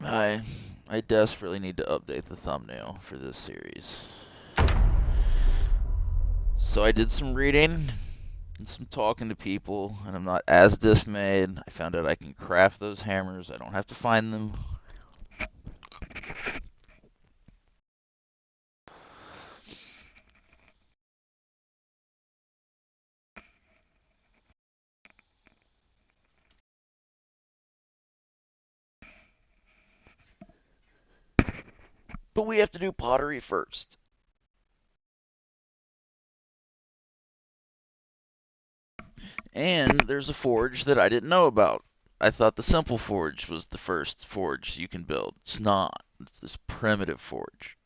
I I desperately need to update the thumbnail for this series. So I did some reading and some talking to people, and I'm not as dismayed. I found out I can craft those hammers. I don't have to find them. But we have to do pottery first. And there's a forge that I didn't know about. I thought the simple forge was the first forge you can build. It's not. It's this primitive forge.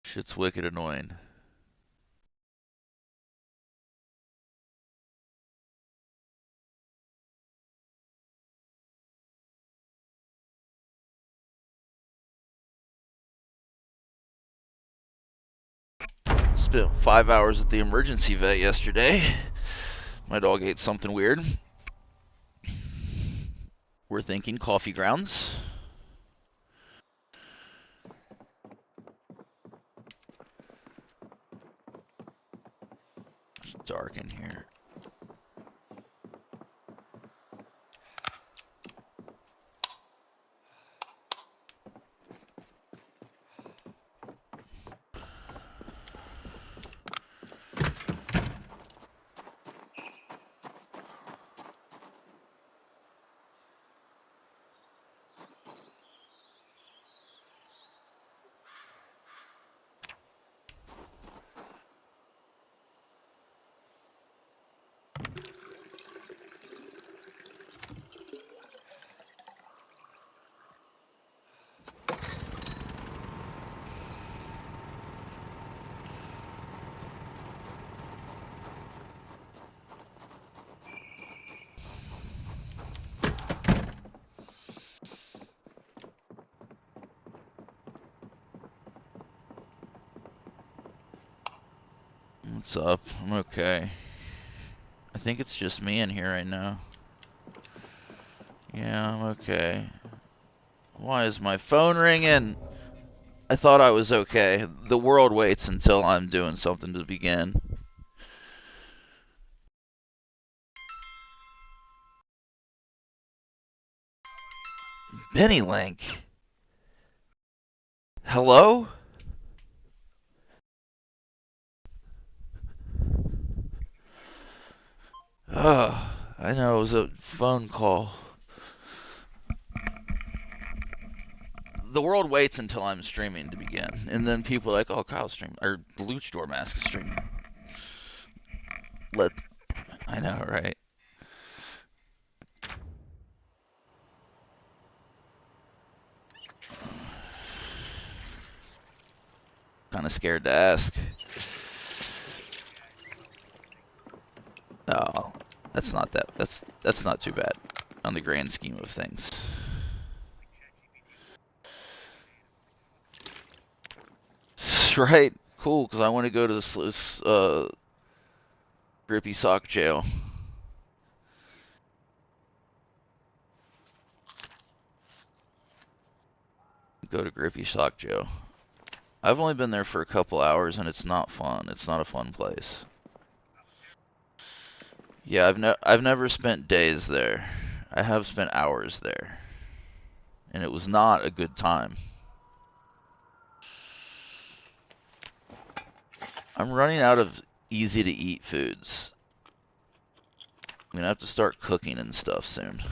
Shit's wicked annoying. Spent 5 hours at the emergency vet yesterday. My dog ate something weird. We're thinking coffee grounds. It's dark in here. What's up? I'm okay. I think it's just me in here right now. Yeah, I'm okay. Why is my phone ringing? I thought I was okay. The world waits until I'm doing something to begin. Benny Link. Hello? Oh, I know it was a phone call. The world waits until I'm streaming to begin, and then people are like, "Oh, Kyle's streaming," or the Luchador Mask is streaming. I know, right? Kind of scared to ask. Oh, that's not that. That's not too bad, on the grand scheme of things. Right? Cool, because I want to go to this Grippy Sock jail. Go to Grippy Sock jail. I've only been there for a couple hours, and it's not fun. It's not a fun place. Yeah, I've never spent days there. I have spent hours there, and it was not a good time. I'm running out of easy to eat foods. I'm gonna have to start cooking and stuff soon.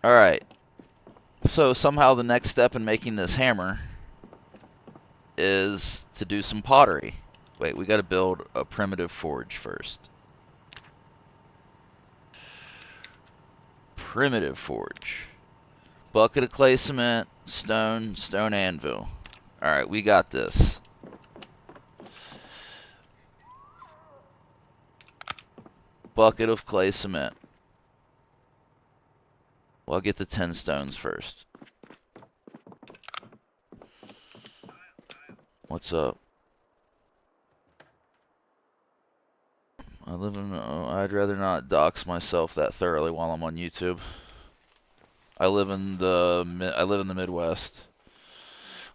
Alright. So somehow the next step in making this hammer is to do some pottery. Wait, we gotta build a primitive forge first. Primitive forge. Bucket of clay cement, stone anvil. Alright, we got this. Bucket of clay cement. Well, I'll get the 10 stones first. What's up? I'd rather not dox myself that thoroughly while I'm on YouTube. I live in the Midwest.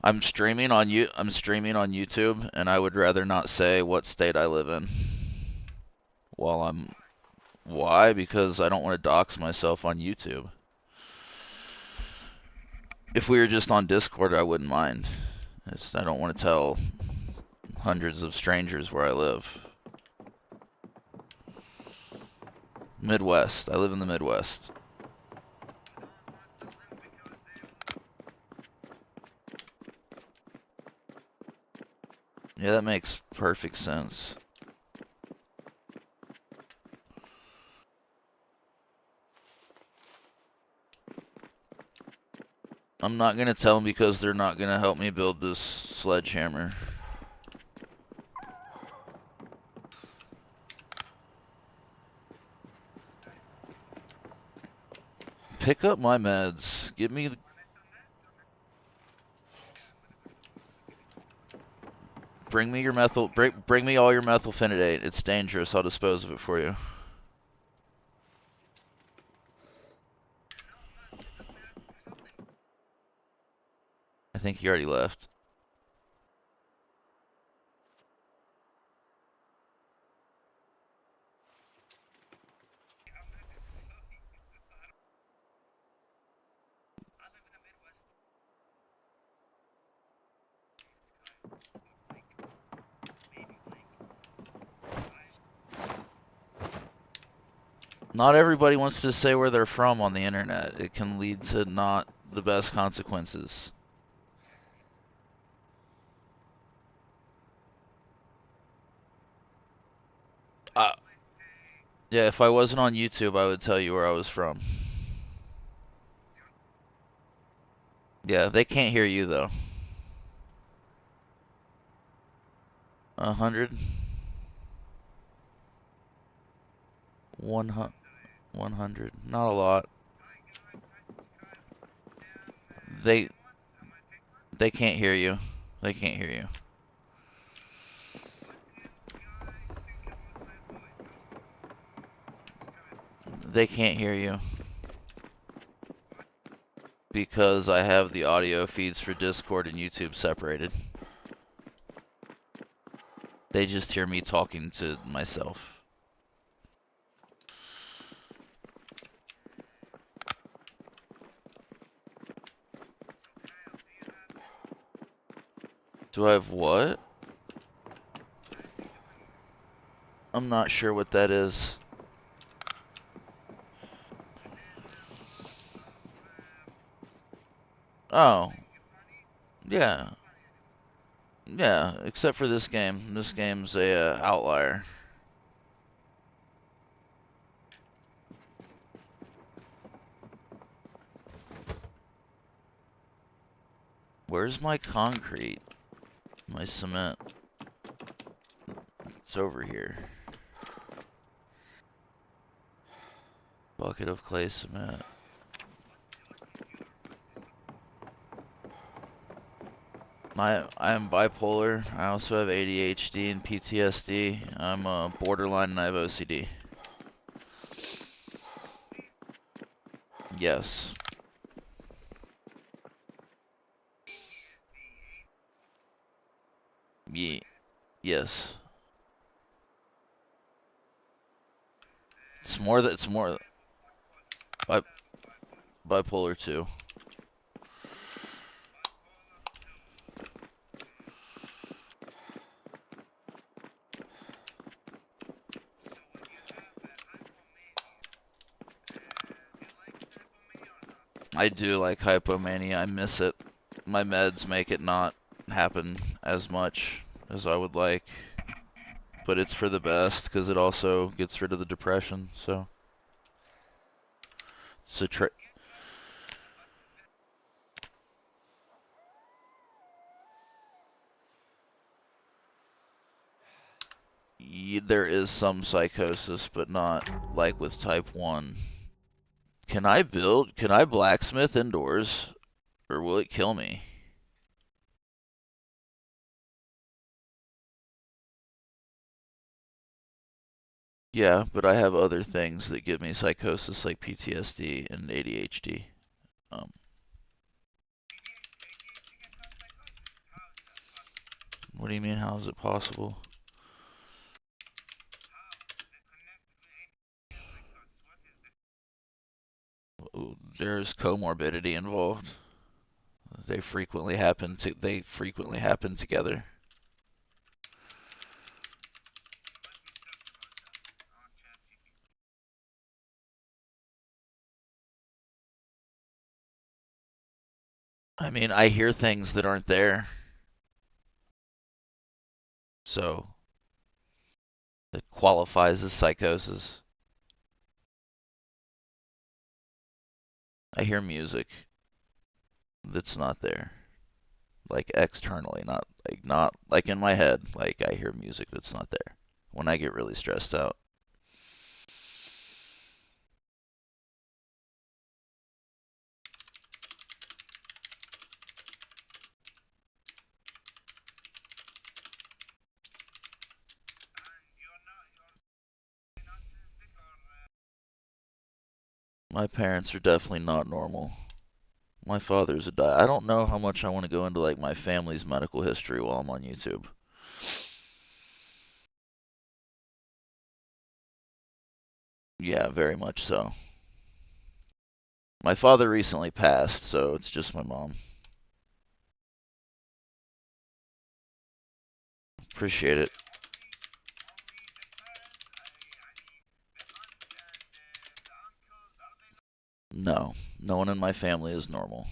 I'm streaming on YouTube, and I would rather not say what state I live in while I'm. Why? Because I don't want to dox myself on YouTube. If we were just on Discord, I wouldn't mind. I don't want to tell hundreds of strangers where I live. Midwest. I live in the Midwest. Yeah, that makes perfect sense. I'm not gonna tell them because they're not gonna help me build this sledgehammer. Pick up my meds. Give me. Bring me your methyl. Bring me all your methylphenidate. It's dangerous. I'll dispose of it for you. I think he already left. Not everybody wants to say where they're from on the internet. It can lead to not the best consequences. Yeah, if I wasn't on YouTube, I would tell you where I was from. Yeah, they can't hear you though. 100. 100. Not a lot. They can't hear you. They can't hear you. They can't hear you. Because I have the audio feeds for Discord and YouTube separated. They just hear me talking to myself. Do I have what? I'm not sure what that is. Oh. Yeah. Yeah, except for this game. This game's a outlier. Where's my concrete? My cement? It's over here. Bucket of clay cement. I am bipolar. I also have ADHD and PTSD. I'm borderline and I have OCD. Yes. Yes. It's more bipolar too. I do like hypomania. I miss it. My meds make it not happen as much as I would like. But it's for the best because it also gets rid of the depression, so it's a there is some psychosis, but not like with type 1. Can I blacksmith indoors, or will it kill me? Yeah, but I have other things that give me psychosis like PTSD and ADHD. Um, what do you mean, how is it possible? There's comorbidity involved. They frequently happen together. I mean, I hear things that aren't there, so it qualifies as psychosis. I hear music that's not there, like externally, not like in my head. Like I hear music that's not there when I get really stressed out. My parents are definitely not normal. My father's a I don't know how much I want to go into like my family's medical history while I'm on YouTube. Yeah, very much so. My father recently passed, so it's just my mom. Appreciate it. No, no one in my family is normal.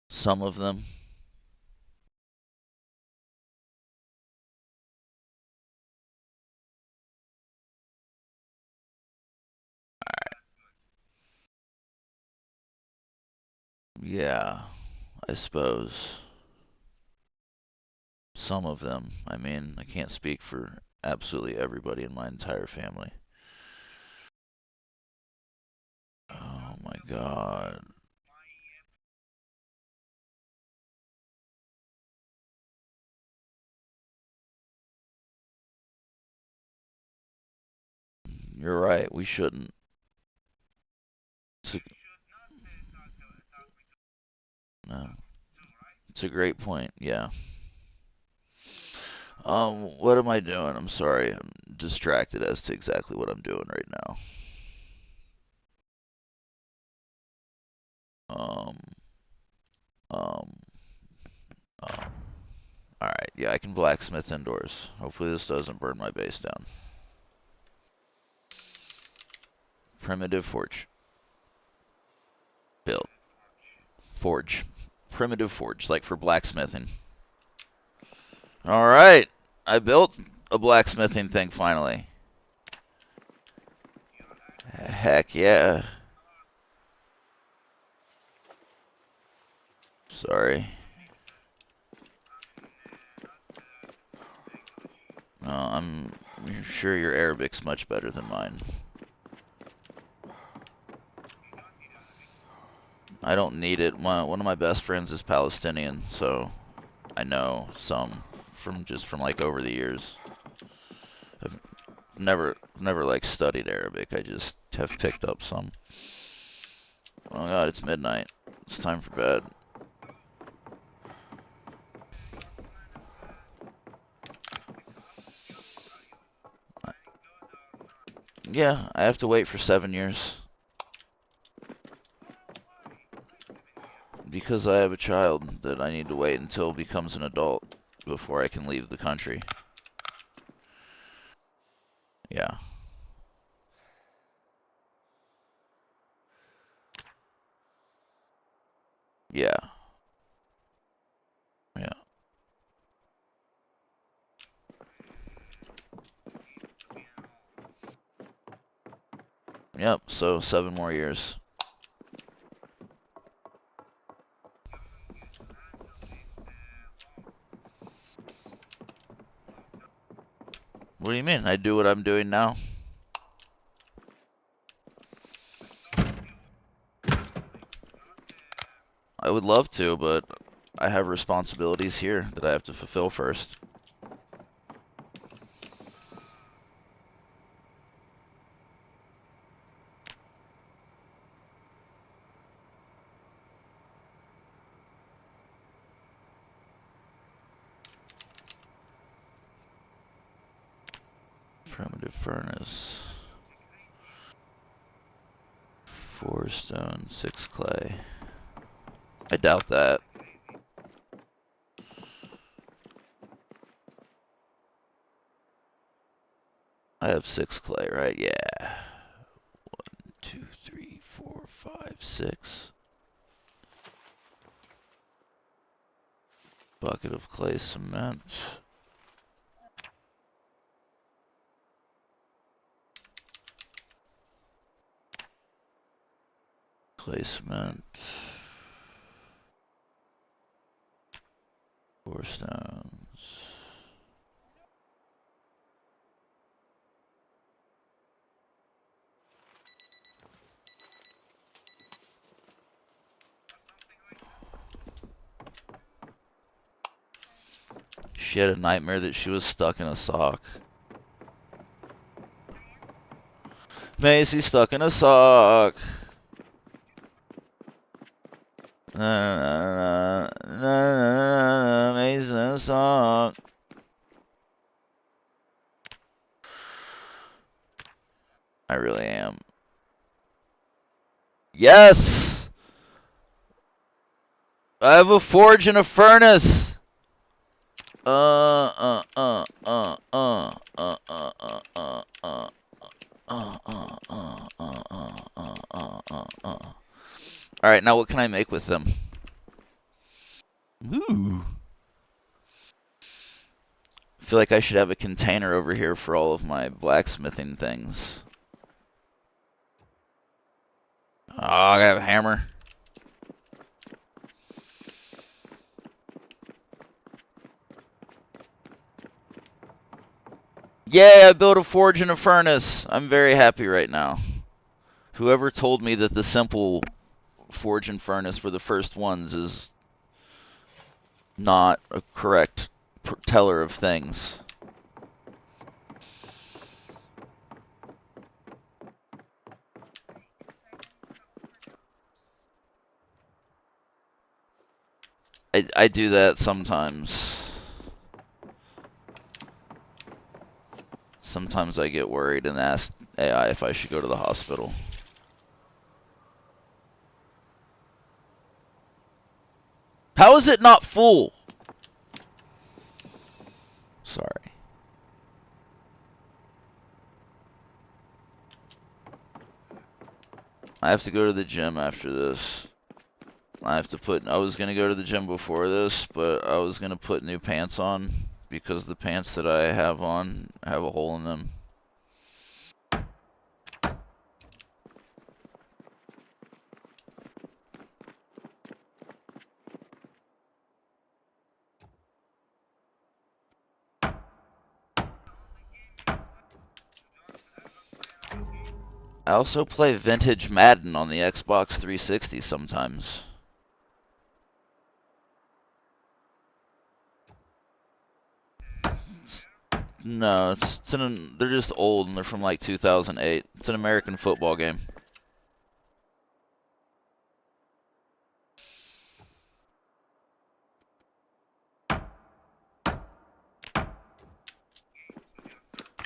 Some of them. Yeah, I suppose. Some of them. I mean, I can't speak for absolutely everybody in my entire family. Oh my god. You're right, we shouldn't. It's a, no, it's a great point, yeah. What am I doing? I'm sorry, I'm distracted as to exactly what I'm doing right now. Um, um, um. Alright, yeah, I can blacksmith indoors. Hopefully this doesn't burn my base down. Primitive forge. Build. Forge. Primitive forge, like for blacksmithing. Alright, I built a blacksmithing thing finally. Heck yeah. Sorry. I'm sure your Arabic's much better than mine. I don't need it. One of my best friends is Palestinian, so I know some from like over the years. I've never like studied Arabic. I just have picked up some. Oh god, it's midnight. It's time for bed. Yeah, I have to wait for 7 years because I have a child that I need to wait until becomes an adult before I can leave the country. Yeah. Yeah. Yeah. Yep, so 7 more years. What do you mean? I do what I'm doing now. I would love to, but I have responsibilities here that I have to fulfill first. Primitive furnace. 4 stone, 6 clay. I doubt that. I have 6 clay, right? Yeah. 1, 2, 3, 4, 5, 6. Bucket of clay cement. Clay cement. 4 stones. She had a nightmare that she was stuck in a sock. Macy stuck in a sock. Macy in a sock. I really am. Yes! I have a forge and a furnace. Alright, now what can I make with them? Ooh. I feel like I should have a container over here for all of my blacksmithing things. Oh, I have a hammer. Yeah, I built a forge and a furnace. I'm very happy right now. Whoever told me that the simple forge and furnace were the first ones is not a correct teller of things. I do that sometimes. Sometimes I get worried and ask AI if I should go to the hospital. How is it not full? Sorry. I have to go to the gym after this. I was gonna go to the gym before this, but I was gonna put new pants on because the pants that I have on have a hole in them. I also play vintage Madden on the Xbox 360 sometimes. No, they're just old and they're from like 2008. It's an American football game.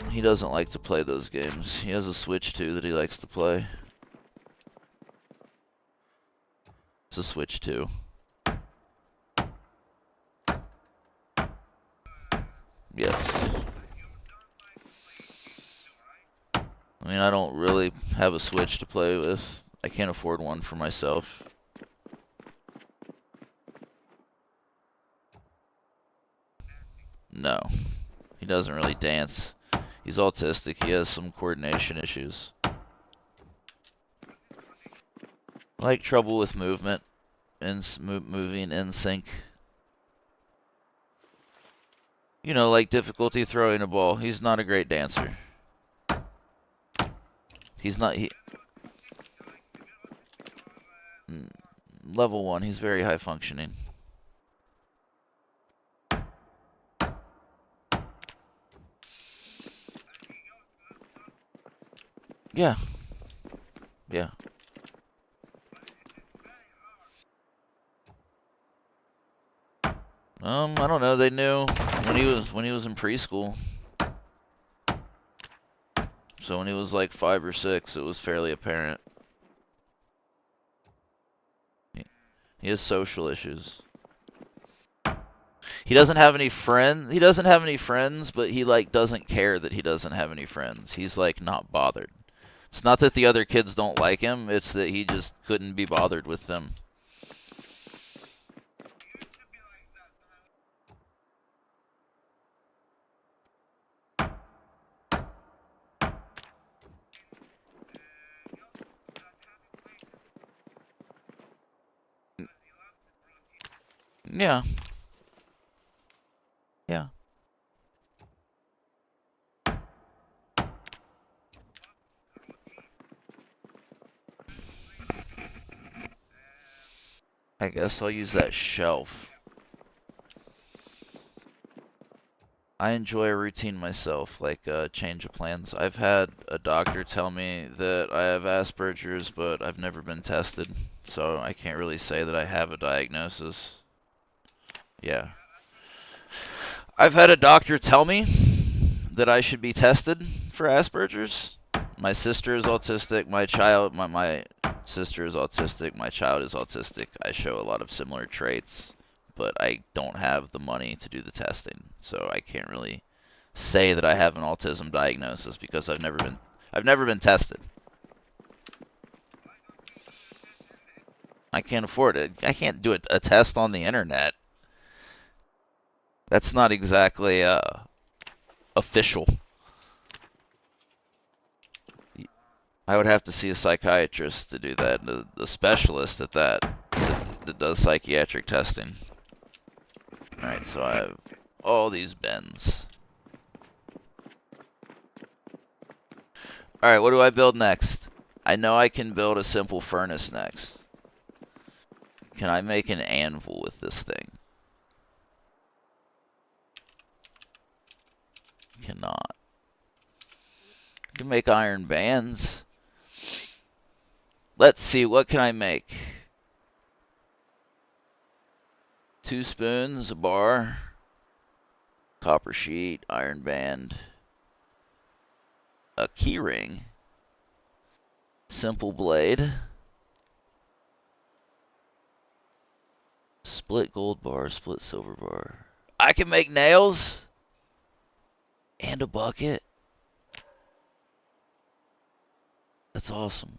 He doesn't like to play those games. He has a Switch too that he likes to play. It's a Switch 2. Yes. I mean, I don't really have a Switch to play with. I can't afford one for myself. No. He doesn't really dance. He's autistic. He has some coordination issues. Like trouble with movement and moving in sync. You know, like difficulty throwing a ball. He's not a great dancer. He's not. Level 1, he's very high functioning. Yeah. Yeah. I don't know. They knew when he was in preschool. So when he was like 5 or 6, it was fairly apparent. He has social issues. He doesn't have any friends. He doesn't have any friends, but he like doesn't care that he doesn't have any friends. He's like not bothered. It's not that the other kids don't like him, it's that he just couldn't be bothered with them. Yeah. Yeah. I guess I'll use that shelf. I enjoy a routine myself, like change of plans. I've had a doctor tell me that I have Asperger's, but I've never been tested, so I can't really say that I have a diagnosis. Yeah. I've had a doctor tell me that I should be tested for Asperger's. My sister is autistic. My sister is autistic. My child is autistic. I show a lot of similar traits, but I don't have the money to do the testing, so I can't really say that I have an autism diagnosis because I've never been tested. I can't afford it. I can't do a test on the internet. That's not exactly official. I would have to see a psychiatrist to do that, a specialist at that does psychiatric testing. Alright, so I have all these bins. Alright, what do I build next? I know I can build a simple furnace next. Can I make an anvil with this thing? Cannot. I can make iron bands. Let's see, what can I make? 2 spoons, a bar, copper sheet, iron band, a key ring, simple blade, split gold bar, split silver bar. I can make nails and a bucket. That's awesome.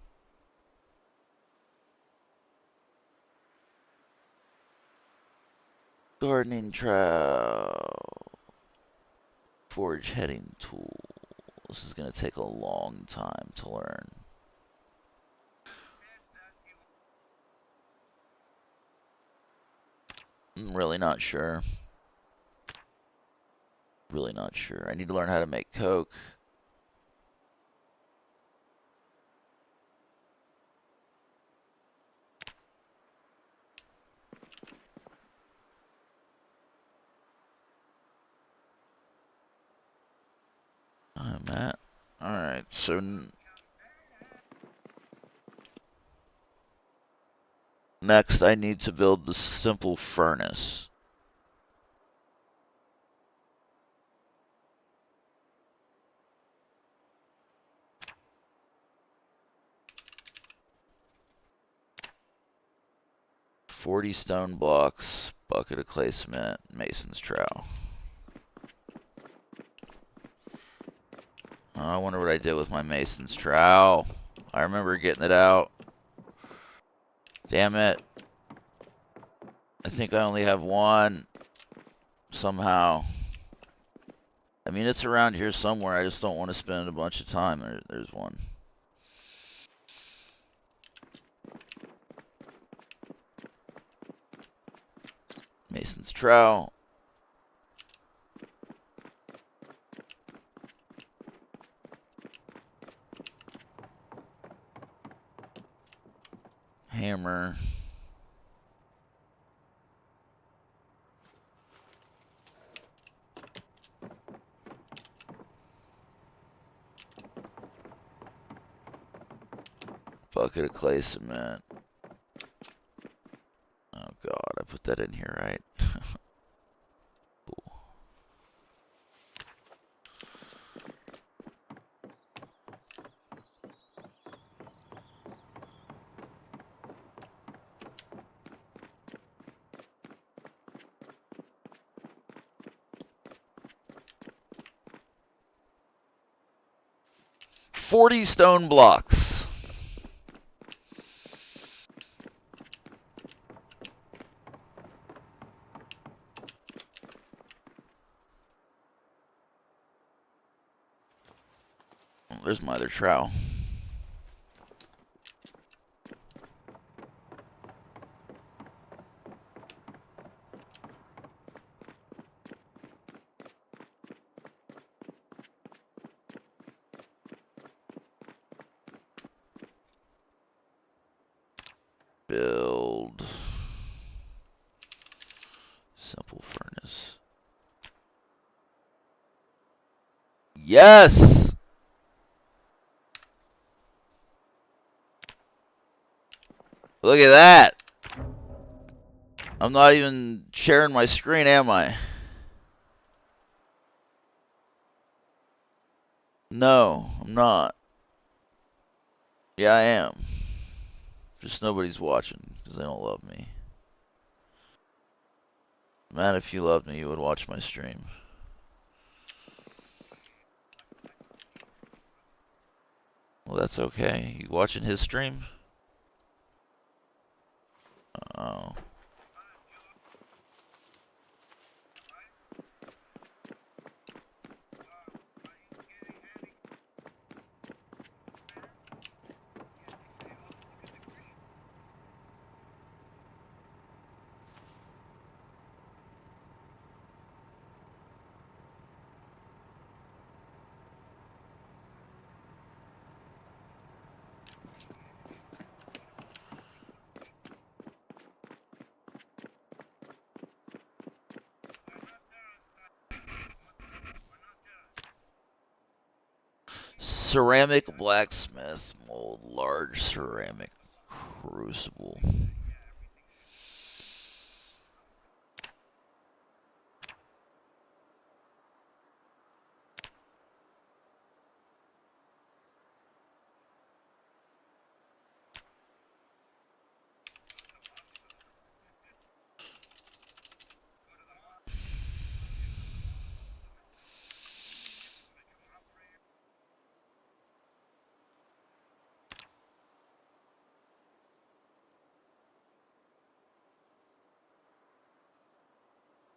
Gardening trowel. Forge heading tool. This is going to take a long time to learn. I'm really not sure. Really not sure. I need to learn how to make coke. I'm at. Alright, so next I need to build the simple furnace. $40 stone blocks, bucket of clay cement, mason's trowel. Oh, I wonder what I did with my mason's trowel. I remember getting it out. Damn it. I think I only have one. Somehow. I mean, it's around here somewhere. I just don't want to spend a bunch of time. There's one. Mason's trowel. Hammer. bucket of clay cement. Oh god, I put that in here, right? Cool. $40 stone blocks. Oh, there's my other trowel. Build simple furnace. Yes! Look at that! I'm not even sharing my screen, am I? No, I'm not. Yeah, I am. Just nobody's watching because they don't love me. Man, if you loved me, you would watch my stream. Well, that's okay. You watching his stream? Oh. Ceramic blacksmith mold, large ceramic crucible.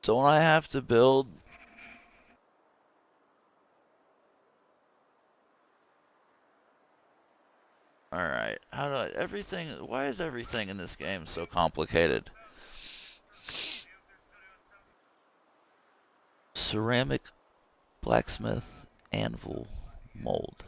Don't I have to build? Alright, how do I, everything, why is everything in this game so complicated? Ceramic blacksmith anvil mold.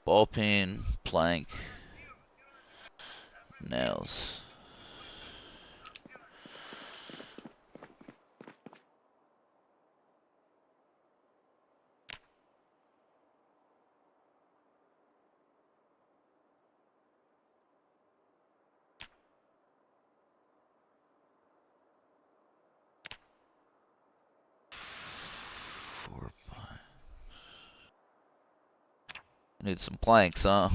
Ball peen, plank, nails. Need some planks, huh?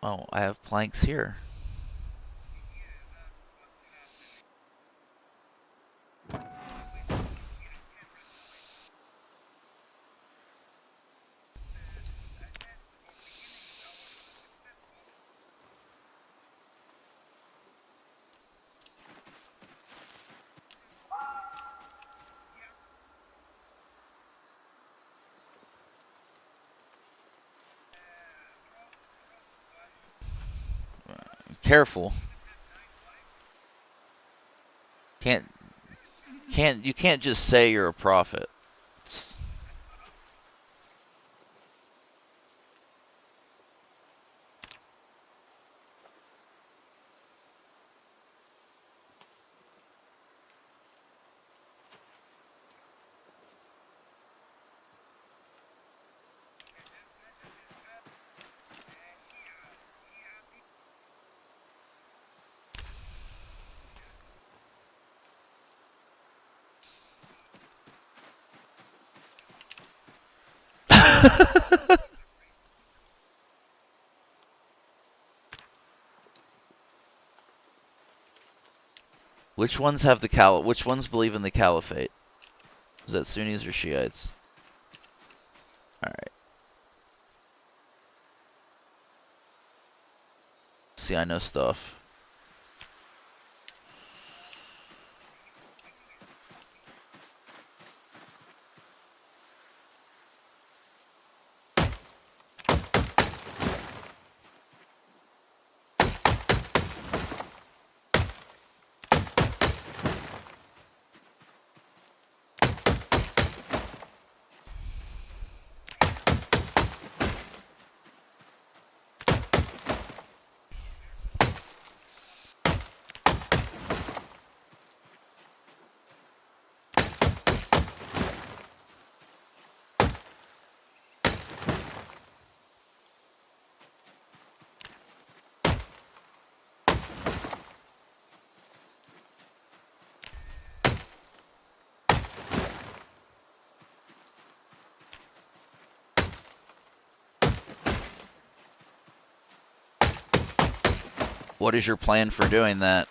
Oh, I have planks here. Careful. Can't you can't just say you're a prophet. Which ones have the which ones believe in the caliphate? Is that Sunnis or Shiites? Alright. See, I know stuff. What is your plan for doing that?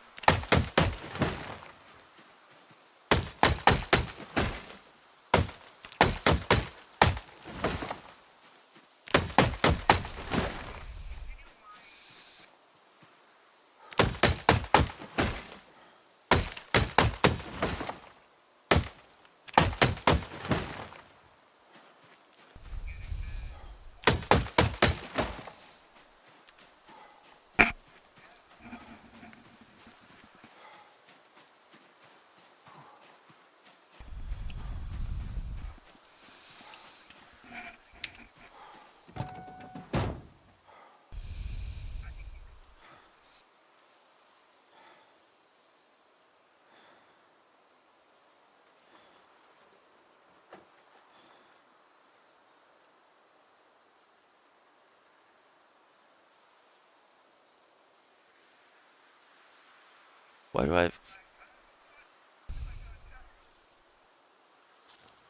Why do I...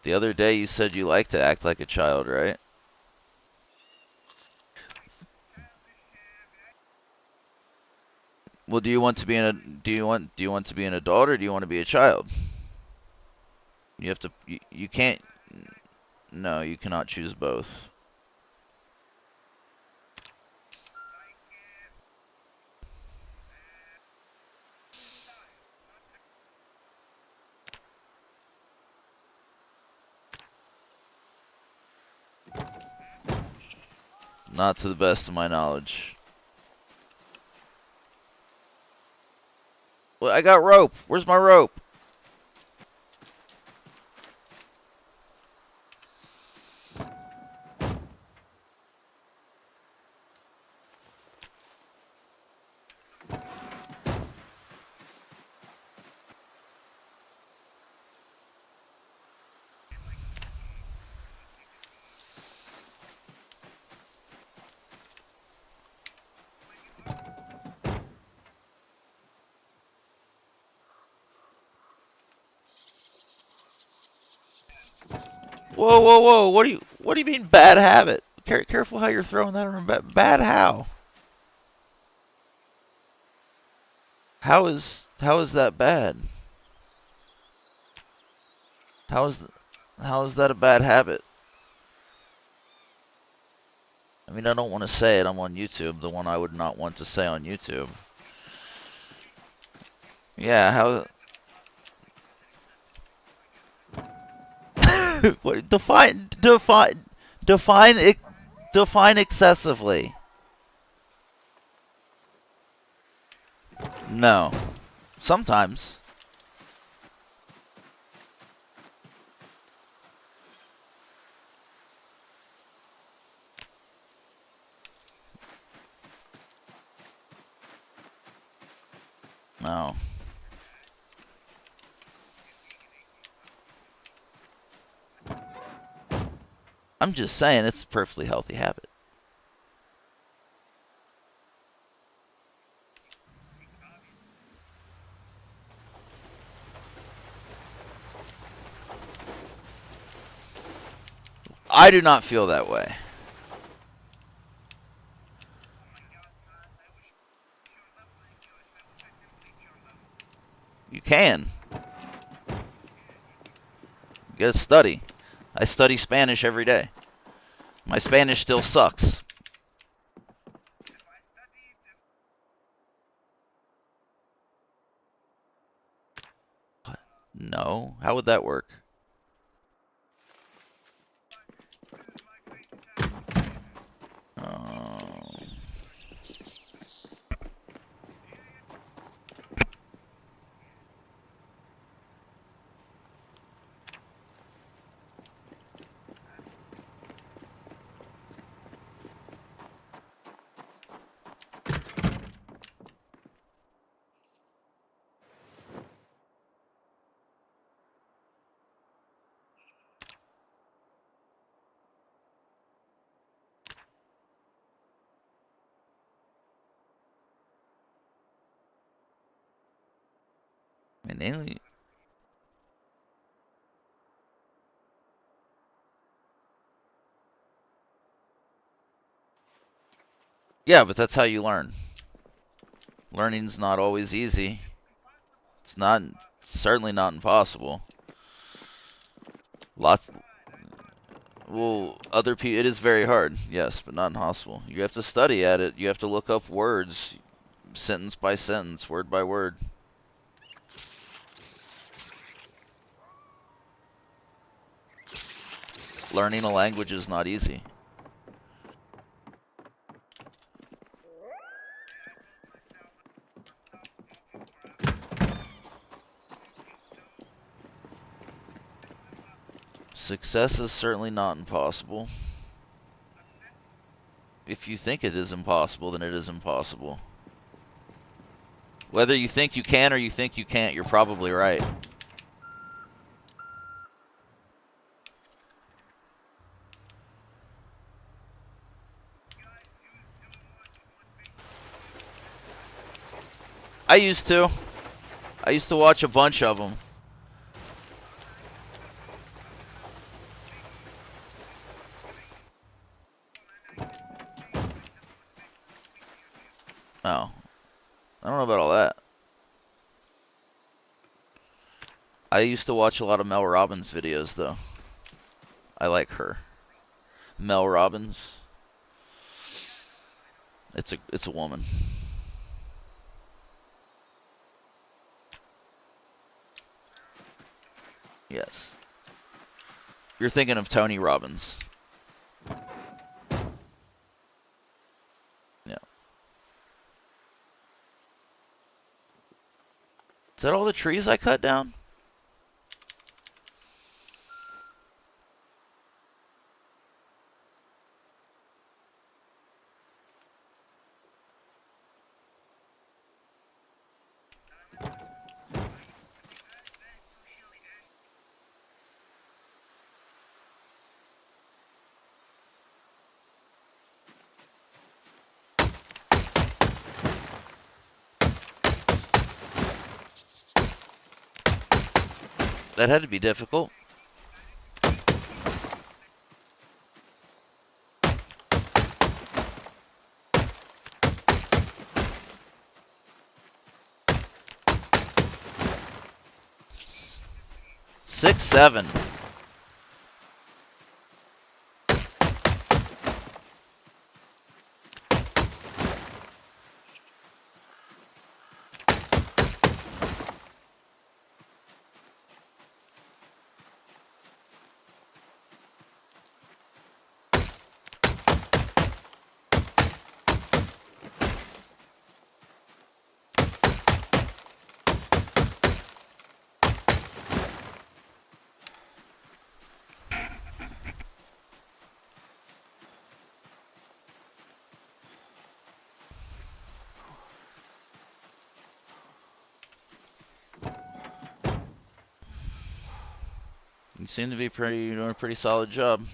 The other day you said you like to act like a child, right? Well, do you want to be do you want to be an adult or do you want to be a child? You have to you can't no, you cannot choose both. Not to the best of my knowledge. Well, I got rope. Where's my rope? Whoa, whoa, whoa! What do you mean bad habit? Careful how you're throwing that around. Bad how? How is that bad? How is that a bad habit? I mean, I don't want to say it. I'm on YouTube, the one I would not want to say on YouTube. Yeah, how? What, define excessively. No. Sometimes. No. I'm just saying it's a perfectly healthy habit. I do not feel that way. You can. You gotta study. I study Spanish every day. My Spanish still sucks. No. How would that work? Oh. I mean, yeah, but that's how you learn. Learning's not always easy. It's not, certainly not impossible. Lots, well, other people, it is very hard, yes, but not impossible. You have to study at it. You have to look up words, sentence by sentence, word by word. Learning a language is not easy. Success is certainly not impossible. If you think it is impossible, then it is impossible. Whether you think you can or you think you can't, you're probably right. I used to. I used to watch a bunch of them. Oh. I don't know about all that. I used to watch a lot of Mel Robbins videos, though. I like her. Mel Robbins. It's a woman. Yes. You're thinking of Tony Robbins. Yeah. Is that all the trees I cut down? That had to be difficult. 6-7. You seem to be doing a pretty solid job.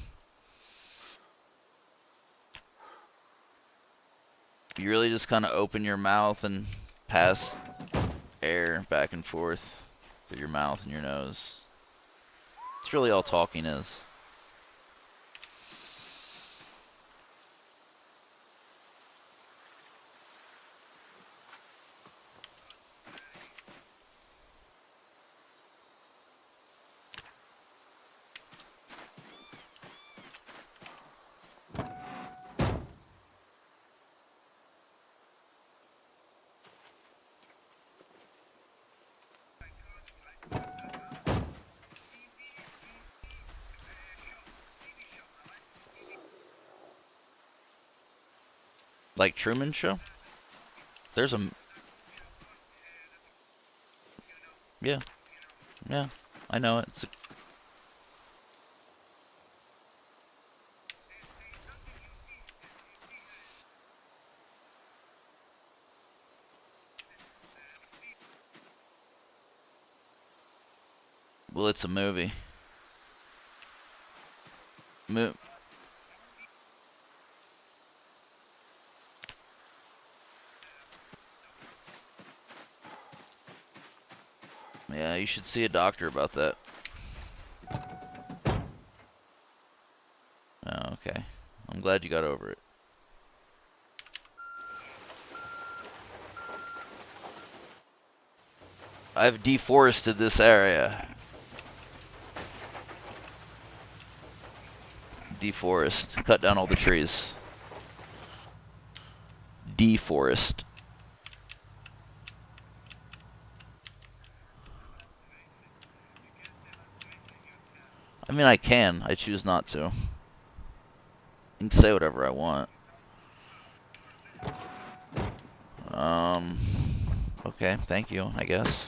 You really just kind of open your mouth and pass air back and forth through your mouth and your nose. It's really all talking is. Like Truman Show? There's a... Yeah. Yeah. I know it. Well, it's a movie. Yeah, you should see a doctor about that. Oh, okay. I'm glad you got over it. I've deforested this area. Deforest. Cut down all the trees. Deforest. I mean, I can. I choose not to. I can say whatever I want. Okay, thank you, I guess.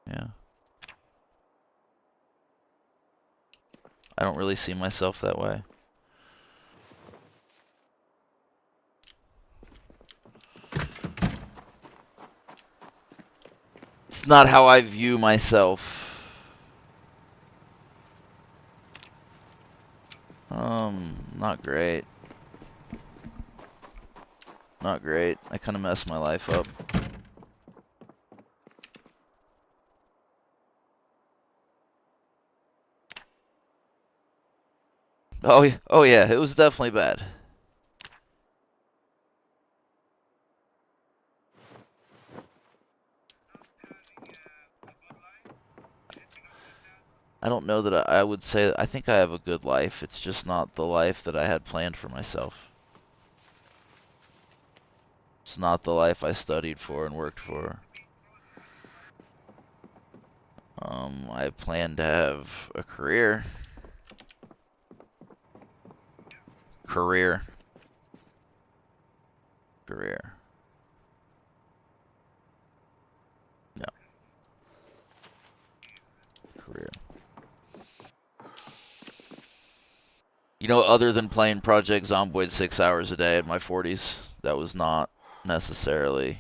Yeah. I don't really see myself that way. It's not how I view myself. Not great. Not great. I kind of messed my life up. Oh yeah, it was definitely bad. I don't know that I would say, I think I have a good life. It's just not the life that I had planned for myself. It's not the life I studied for and worked for. I plan to have a career. Career. No, career. You know, other than playing Project Zomboid 6 hours a day in my 40s, that was not necessarily...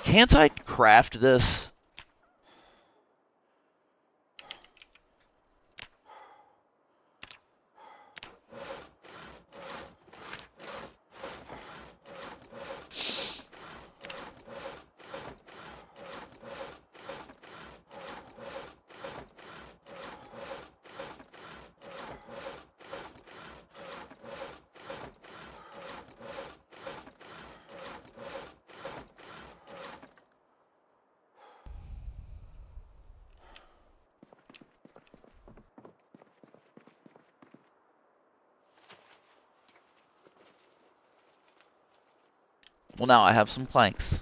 Can't I craft this? Well, now I have some planks.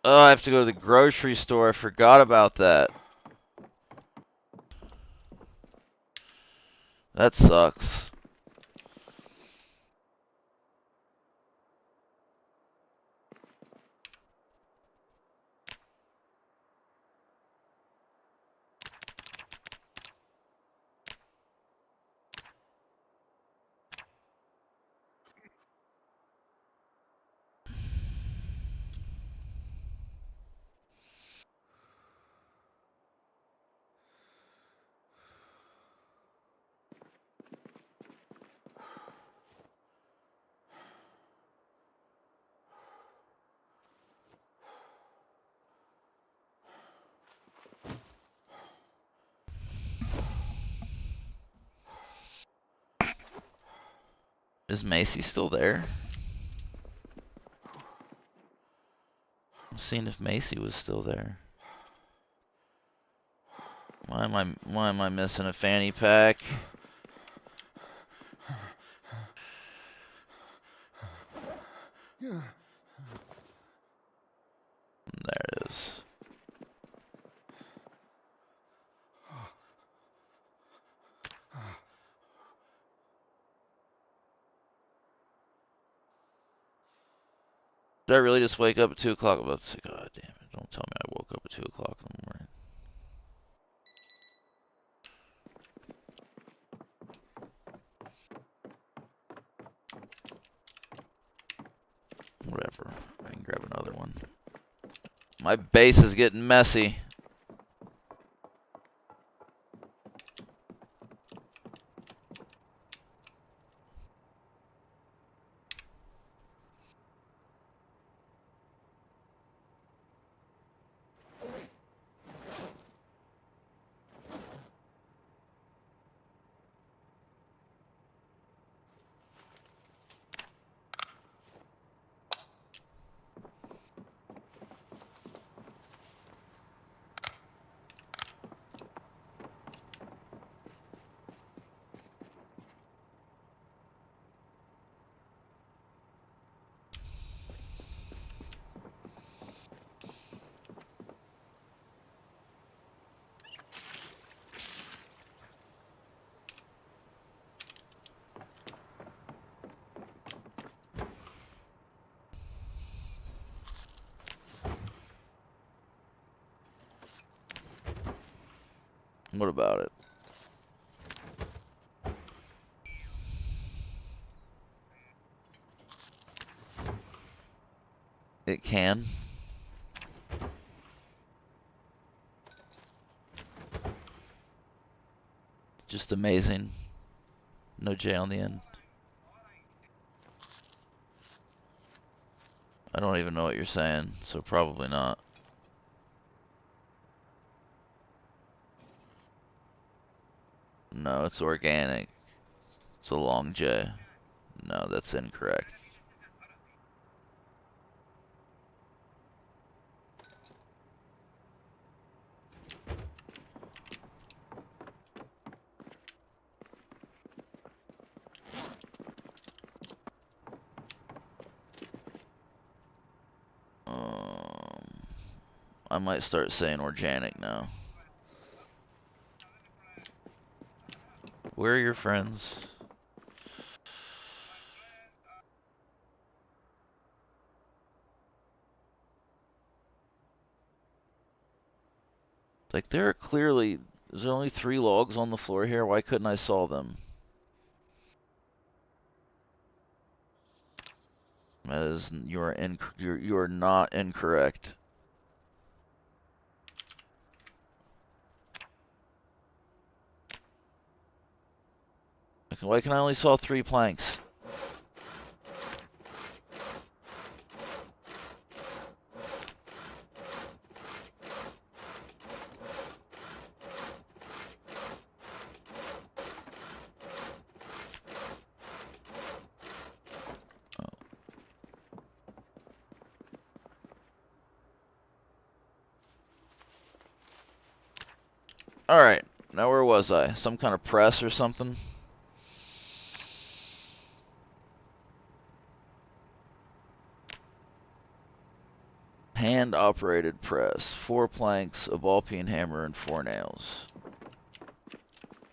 Oh, I have to go to the grocery store. I forgot about that. That sucks. Is Macy still there? I'm seeing if Macy was still there. Why am I missing a fanny pack? There it is. Did I really just wake up at 2 o'clock? I'm about to say, God damn it, don't tell me I woke up at 2 o'clock in the morning. Whatever, I can grab another one. My base is getting messy. What about it? It can. Just amazing. No J on the end. I don't even know what you're saying, so probably not. No, it's organic. It's a long J. No, that's incorrect. I might start saying organic now. Where are your friends? Like, there are clearly... There's only 3 logs on the floor here. Why couldn't I saw them? That is... You are not incorrect. Why can I only saw 3 planks? Alright, now where was I? Some kind of press or something? Hand-operated press. 4 planks, a ball-peen hammer, and 4 nails.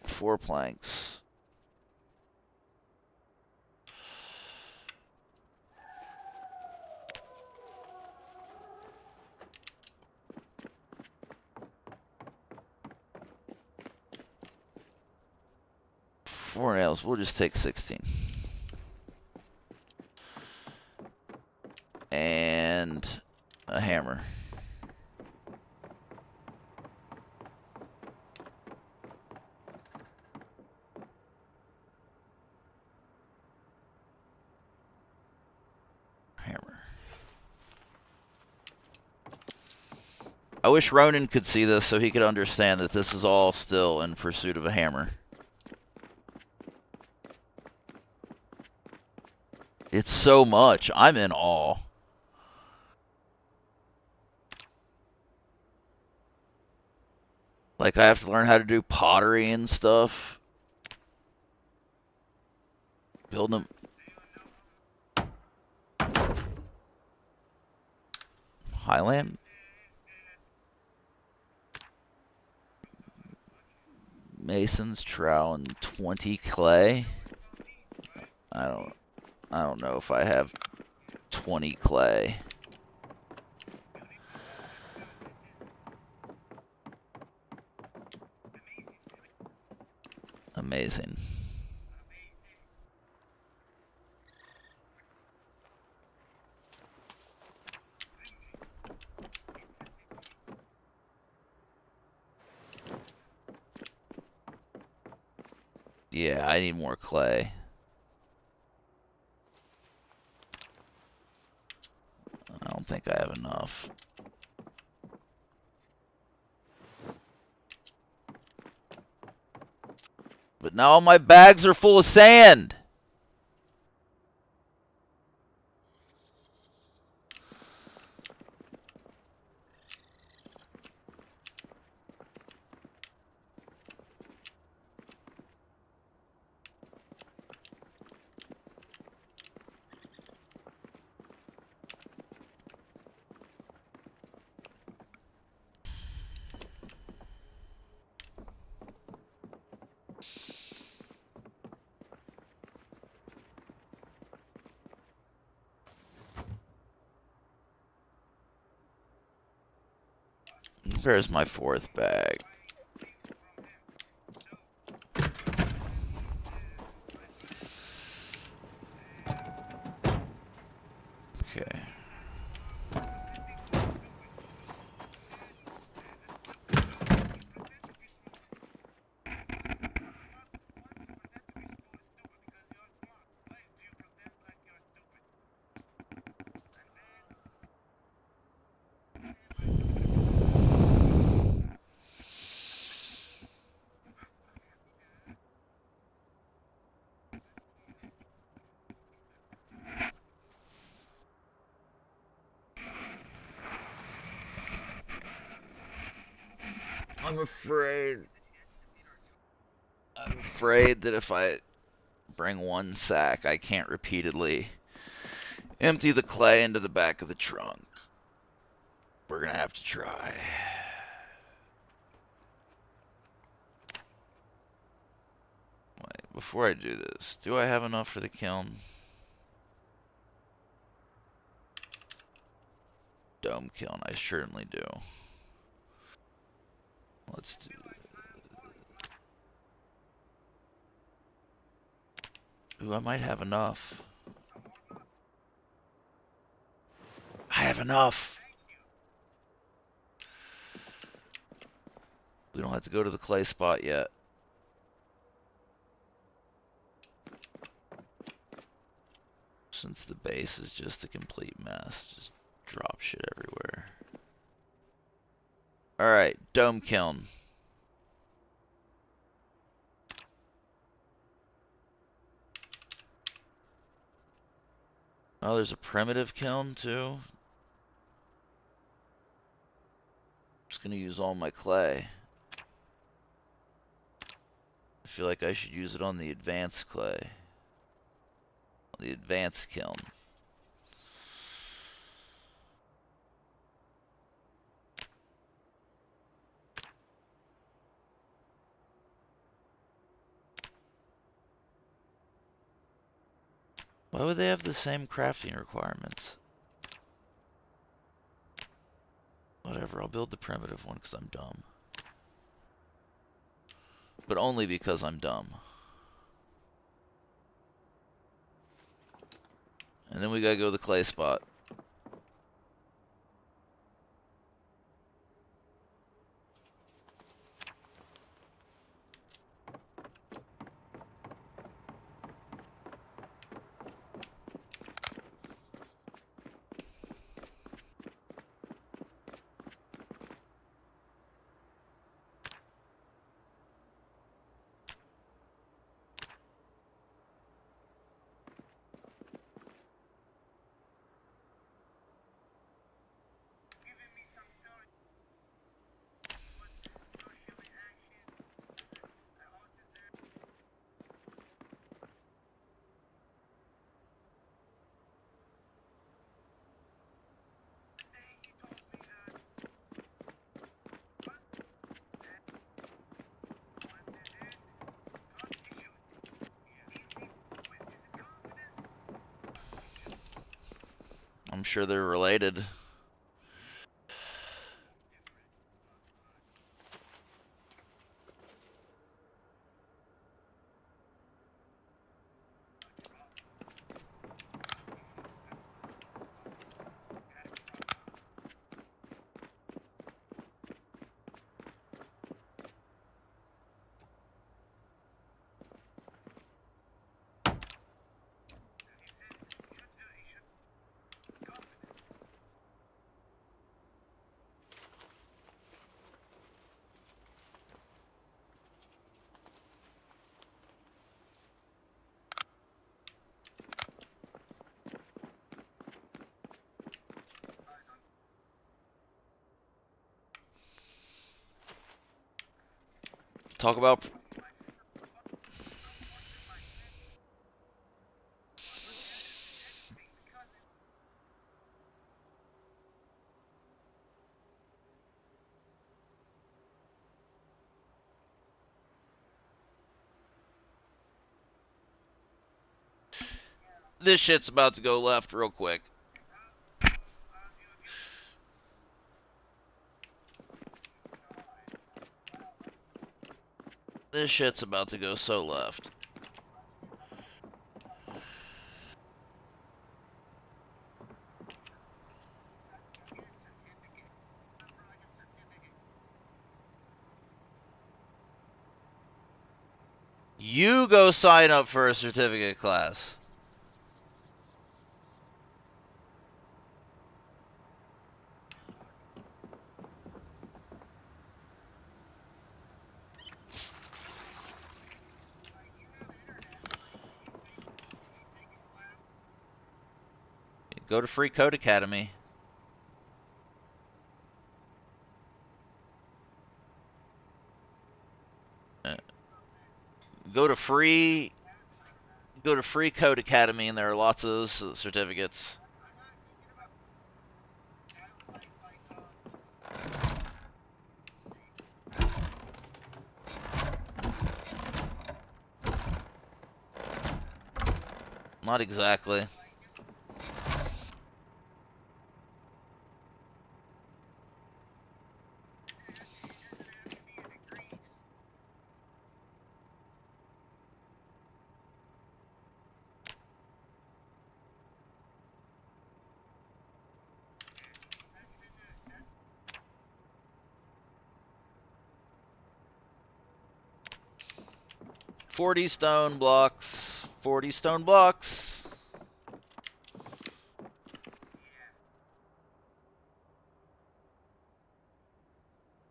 4 planks. Four nails. We'll just take 16. And a hammer. Hammer. I wish Ronan could see this so he could understand that this is all still in pursuit of a hammer. It's so much. I'm in awe. Like, I have to learn how to do pottery and stuff. Build them. Highland? Mason's trowel and 20 clay. I don't know if I have 20 clay. Amazing. Yeah, I need more clay. I don't think I have enough. But now all my bags are full of sand. Where's my 4th bag? Okay. I'm afraid that if I bring 1 sack, I can't repeatedly empty the clay into the back of the trunk. We're gonna have to try. Wait, before I do this, do I have enough for the kiln? Dome kiln, I certainly do. Let's do... Ooh, I might have enough. I have enough! We don't have to go to the clay spot yet. Since the base is just a complete mess. Just drop shit everywhere. Alright, dome kiln. Oh, there's a primitive kiln too. Just gonna use all my clay. feel like I should use it on the advanced clay. The advanced kiln. Why would they have the same crafting requirements? Whatever, I'll build the primitive one because I'm dumb. But only because I'm dumb. And then we gotta go to the clay spot. I'm sure they're related. Talk about... This shit's about to go left real quick. This shit's about to go so left. You go sign up for a certificate class. Go to Free Code Academy. Go to Free Code Academy, and there are lots of certificates. Not exactly. $40 stone blocks. 40 stone blocks.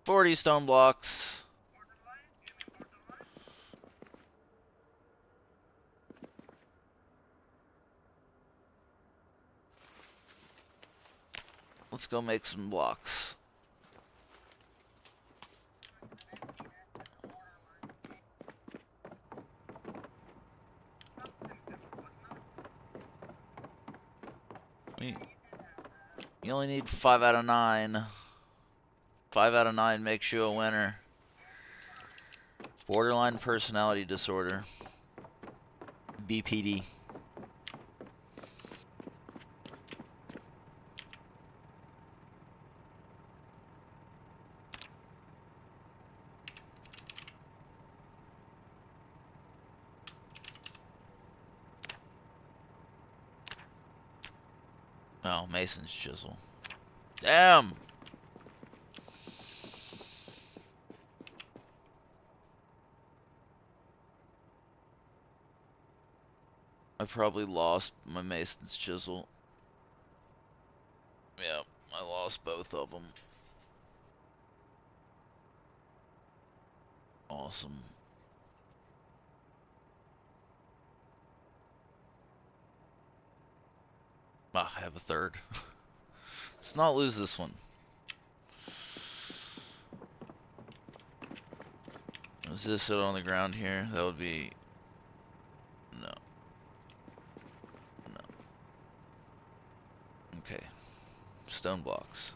$40 stone blocks. Let's go make some blocks. You only need 5 out of 9. 5 out of 9 makes you a winner. Borderline personality disorder. BPD. Oh, Mason's chisel. Damn! I probably lost my Mason's chisel. Yeah, I lost both of them. Awesome. Ah, I have a third. Let's not lose this one. Is this it on the ground here? That would be... No. No. Okay. Stone blocks.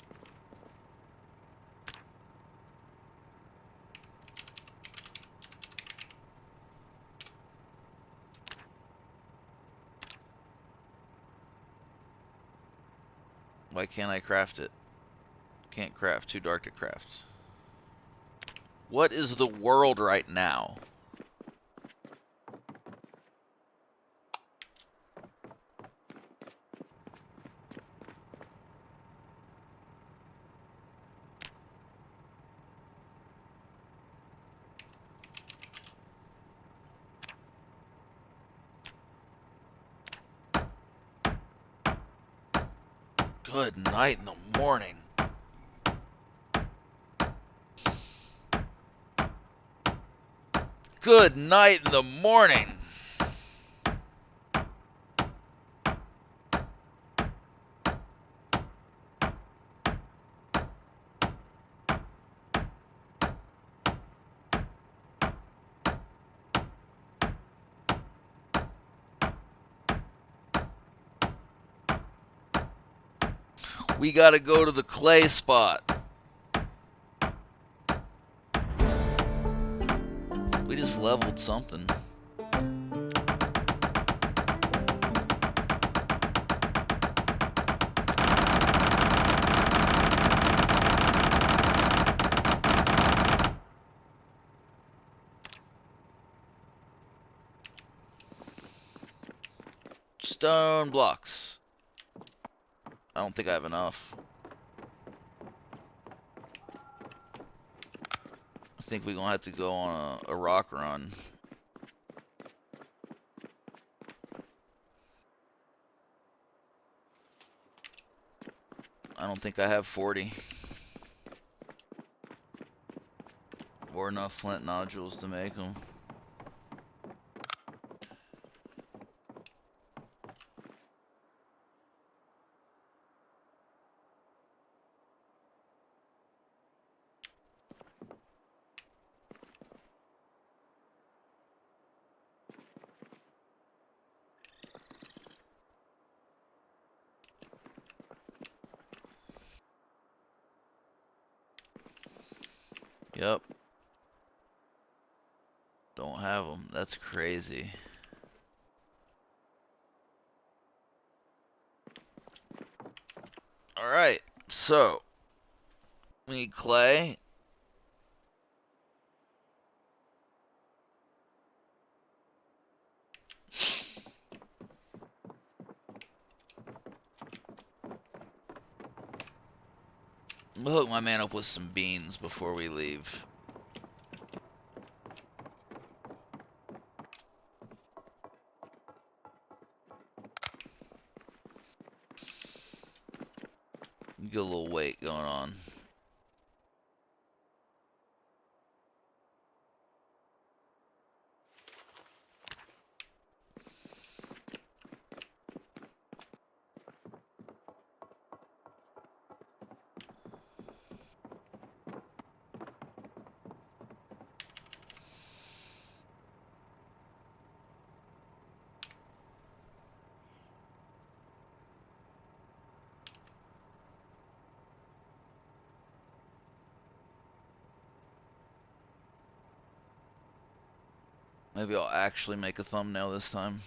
Why can't I craft it? Can't craft. Too dark to craft. What is the world right now? Good night in the morning. Good night in the morning. We gotta go to the clay spot. We just leveled something. Stone blocks. I don't think I have enough. I think we're gonna have to go on a rock run. I don't think I have 40. Or enough flint nodules to make them. Yep. Don't have them. That's crazy. Alright, so we need clay. We'll hook my man up with some beans before we leave. Get a little weight going on. Maybe I'll actually make a thumbnail this time.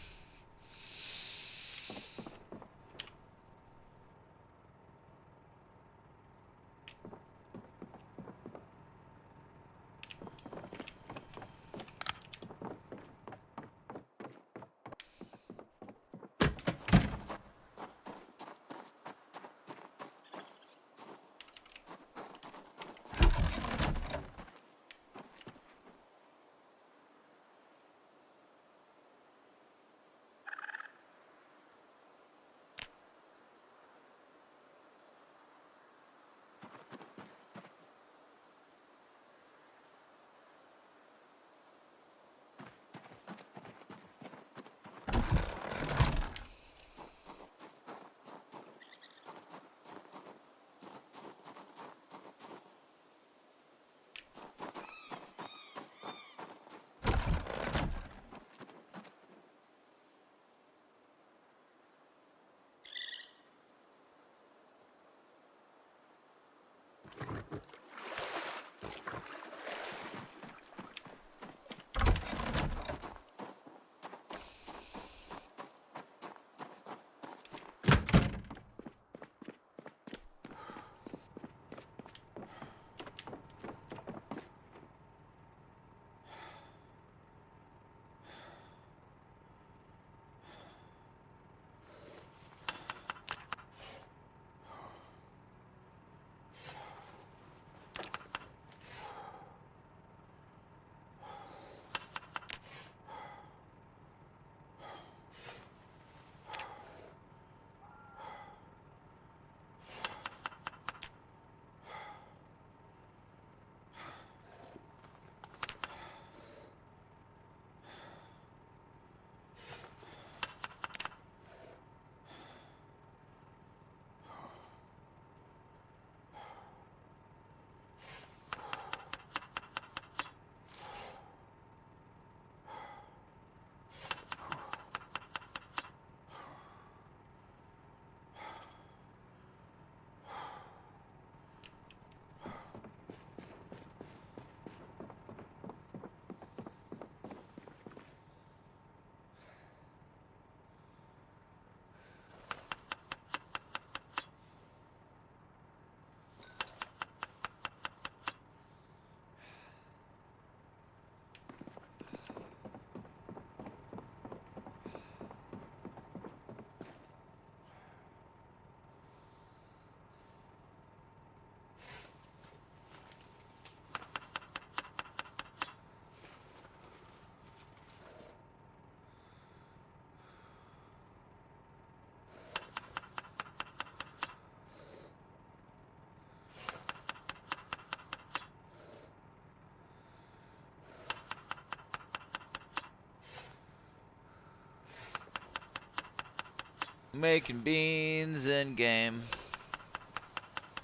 Making beans in game.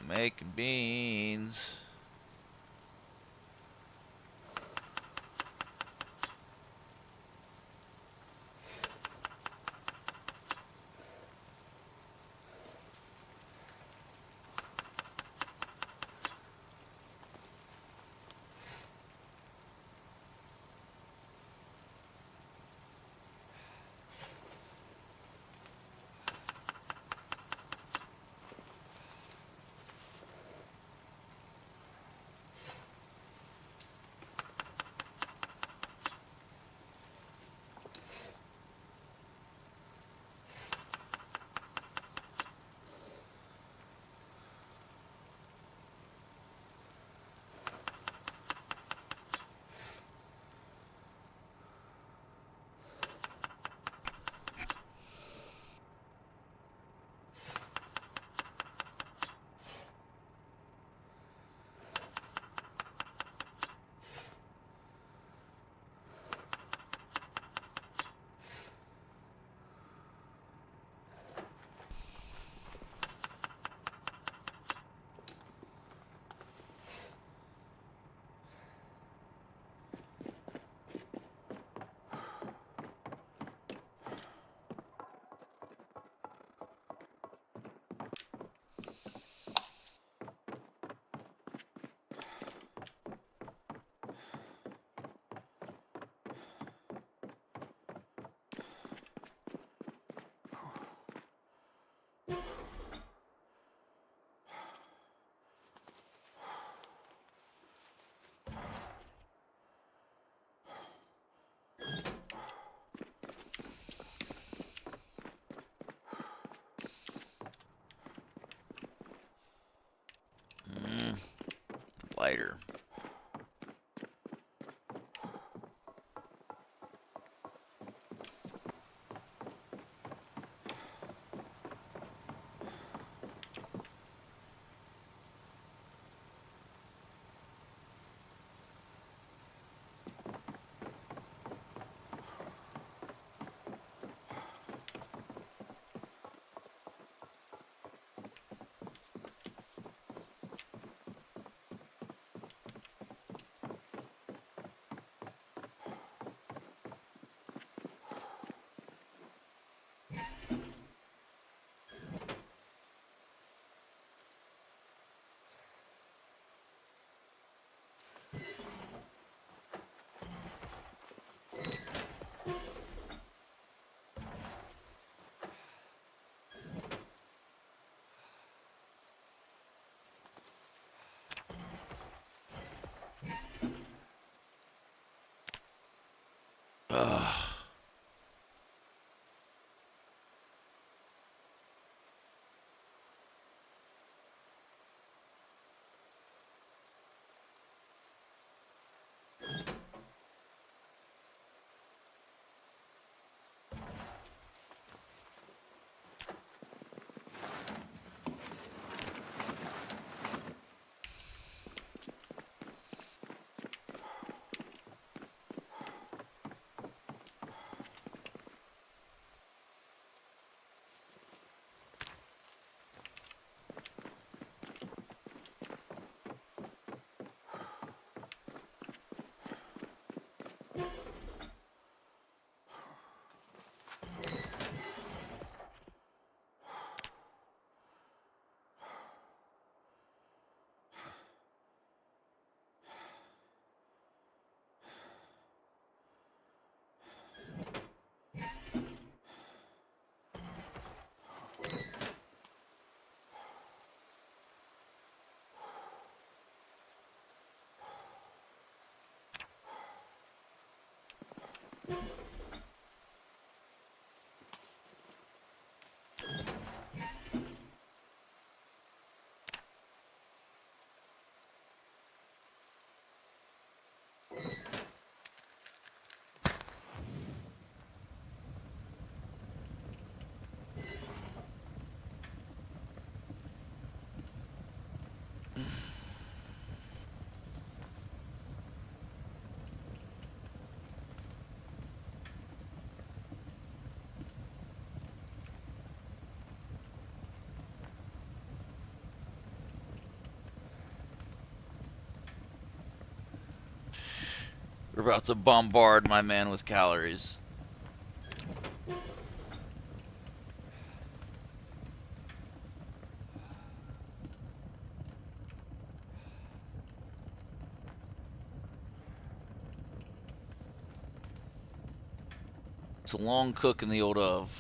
Making beans. later. Ugh. We're about to bombard my man with calories. It's a long cook in the old of.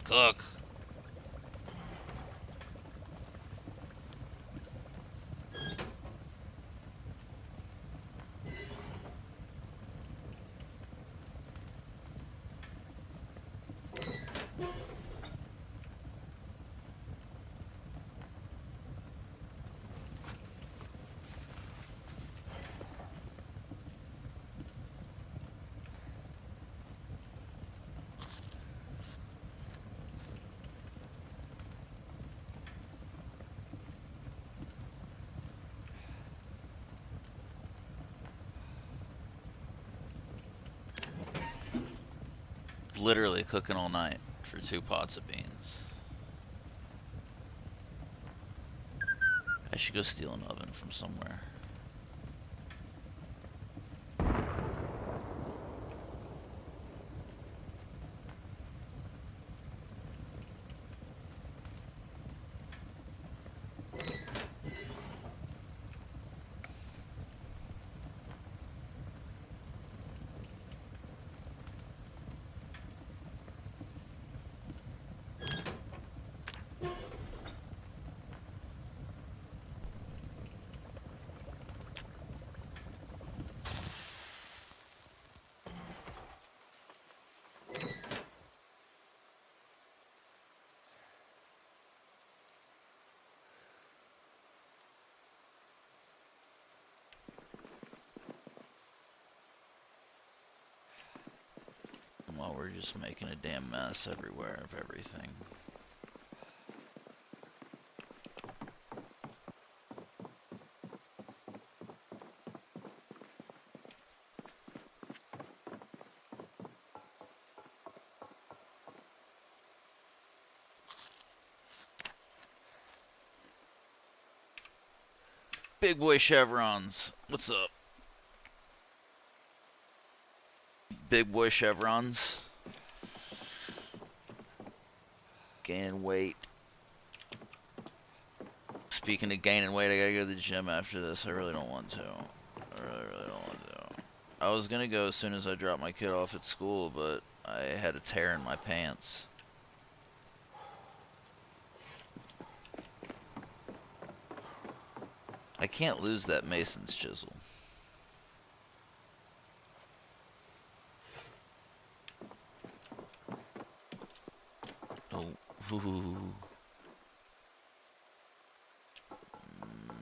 Cook. Literally cooking all night for 2 pots of beans. I should go steal an oven from somewhere. while we're just making a damn mess everywhere of everything. Big boy chevrons. What's up? Big boy chevrons. Gaining weight. Speaking of gaining weight, I gotta go to the gym after this. I really don't want to. I really don't want to. I was gonna go as soon as I dropped my kid off at school, but I had a tear in my pants. I can't lose that mason's chisel. Oh,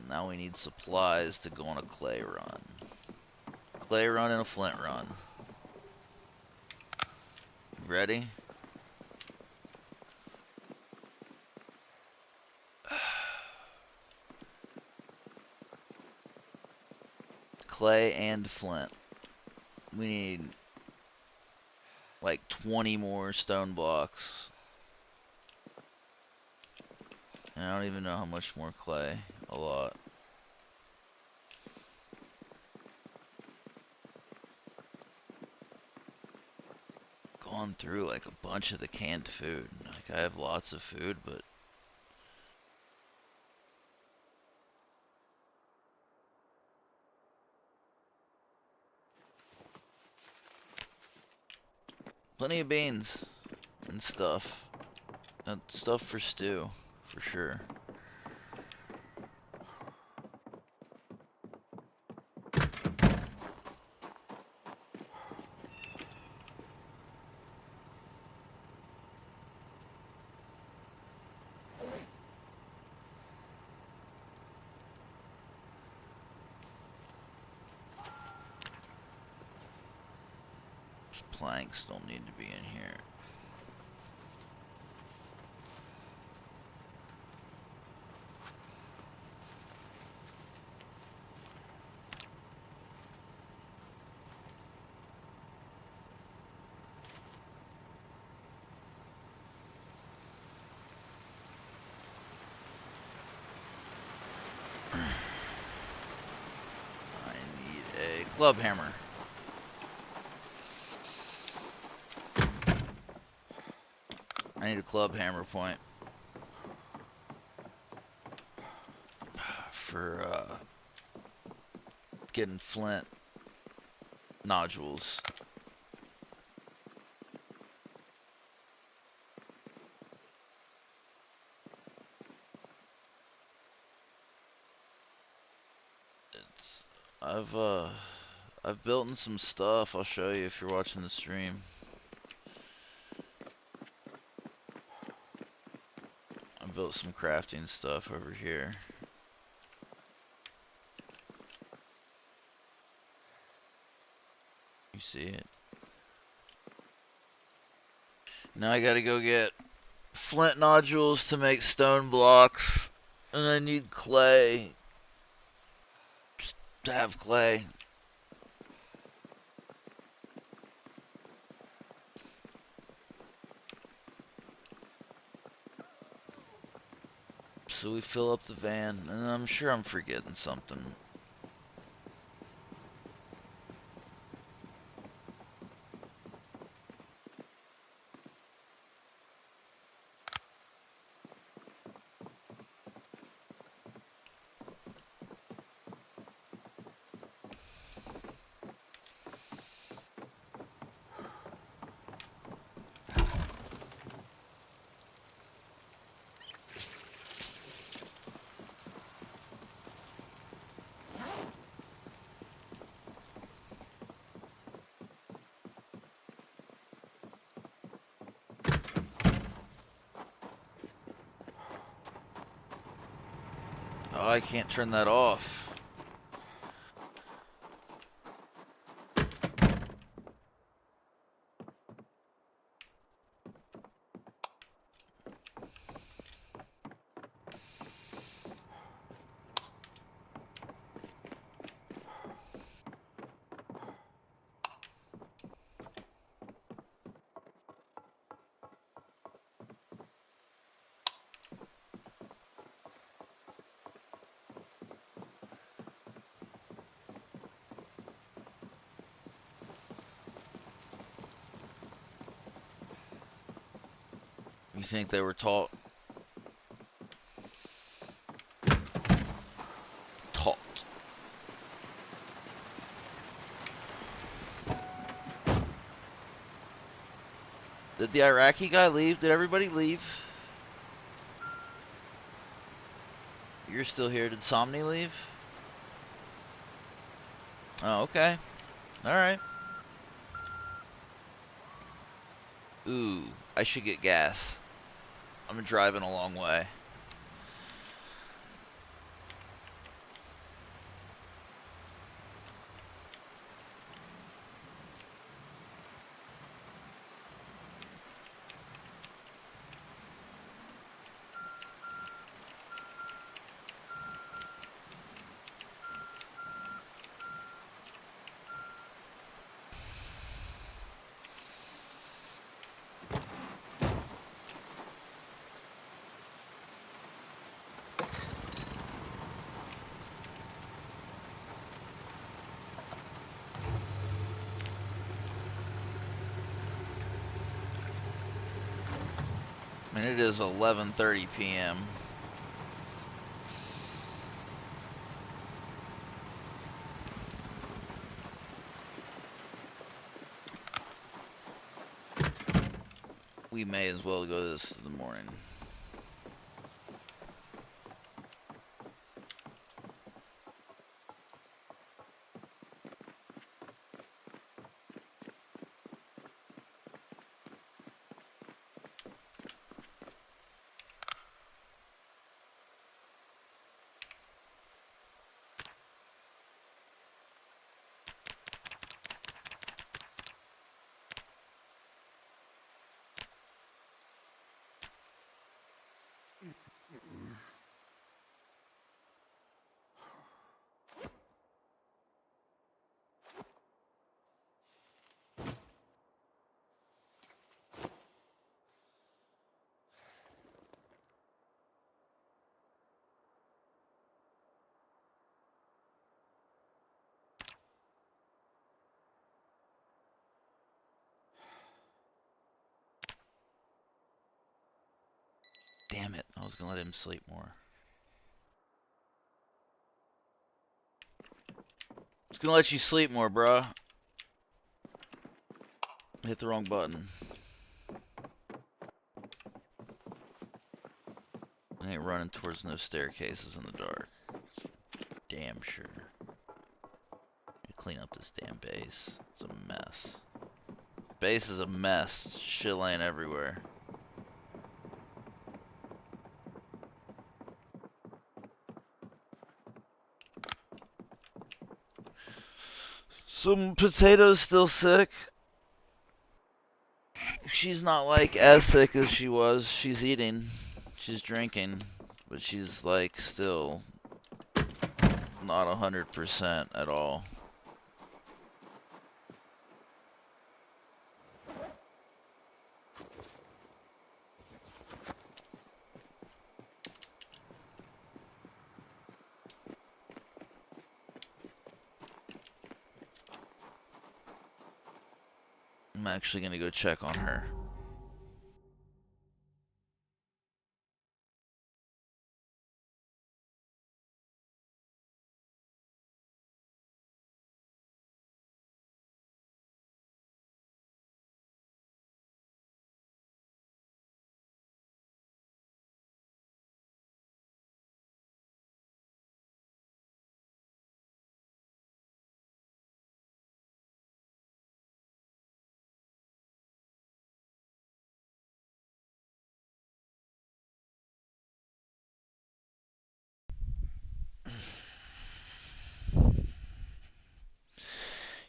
now we need supplies to go on a clay run. Clay run and a flint run. Ready? Clay and flint. We need like 20 more stone blocks. And I don't even know how much more clay. A lot. Gone through like a bunch of the canned food. Like I have lots of food, but plenty of beans and stuff. And stuff for stew, for sure. Planks don't need to be in here. I need a club hammer. I need a club hammer point for getting flint nodules. It's I've built in some stuff. I'll show you if you're watching the stream. I built some crafting stuff over here. You see it? Now I gotta go get flint nodules to make stone blocks, and I need clay just to have clay. So we fill up the van, and I'm sure I'm forgetting something. Oh, I can't turn that off. You think they were taught? Taught. Did the Iraqi guy leave? Did everybody leave? You're still here. Did Somni leave? Oh, okay. Alright. Ooh, I should get gas. I'm driving a long way. And it is 11:30 p.m. We may as well go this in the morning. Damn it, I was gonna let him sleep more. I was gonna let you sleep more, bruh. Hit the wrong button. I ain't running towards no staircases in the dark. Damn sure. Clean up this damn base. It's a mess. Base is a mess. Shit laying everywhere. Some potatoes still sick. She's not like as sick as she was. She's eating. She's drinking. But she's like still not 100% at all. I'm actually gonna go check on her.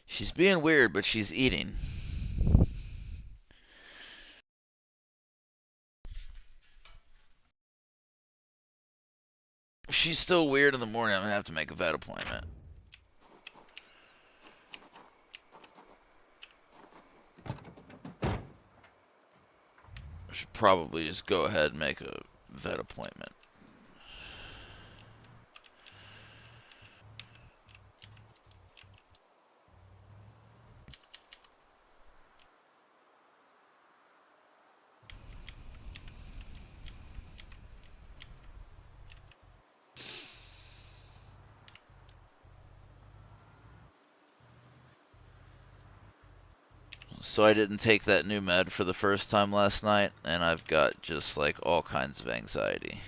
She's being weird, but she's eating. If she's still weird in the morning, I'm gonna have to make a vet appointment. I should probably just go ahead and make a vet appointment. So I didn't take that new med for the first time last night, and I've got just like all kinds of anxiety.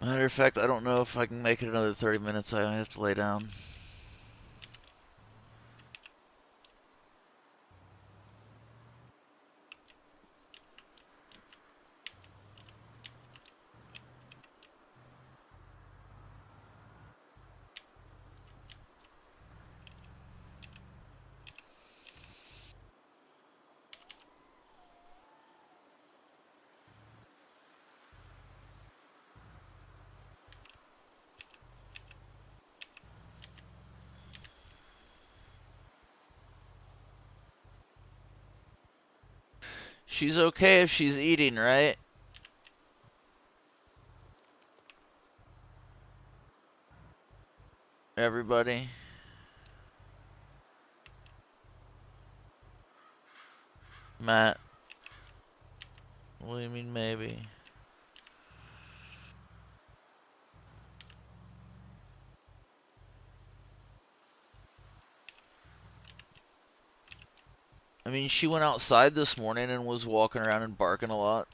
Matter of fact, I don't know if I can make it another 30 minutes. I have to lay down. She's okay if she's eating, right? Everybody? Matt? What do you mean maybe? I mean, she went outside this morning and was walking around and barking a lot.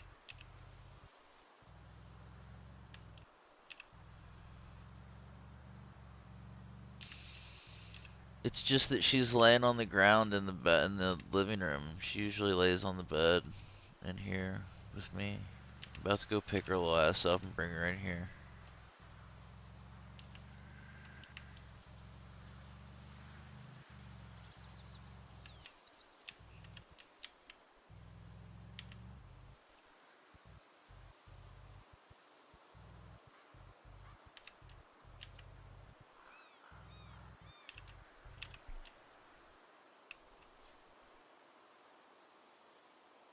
It's just that she's laying on the ground in the bed in the living room. She usually lays on the bed in here with me. I'm about to go pick her little ass up and bring her in here.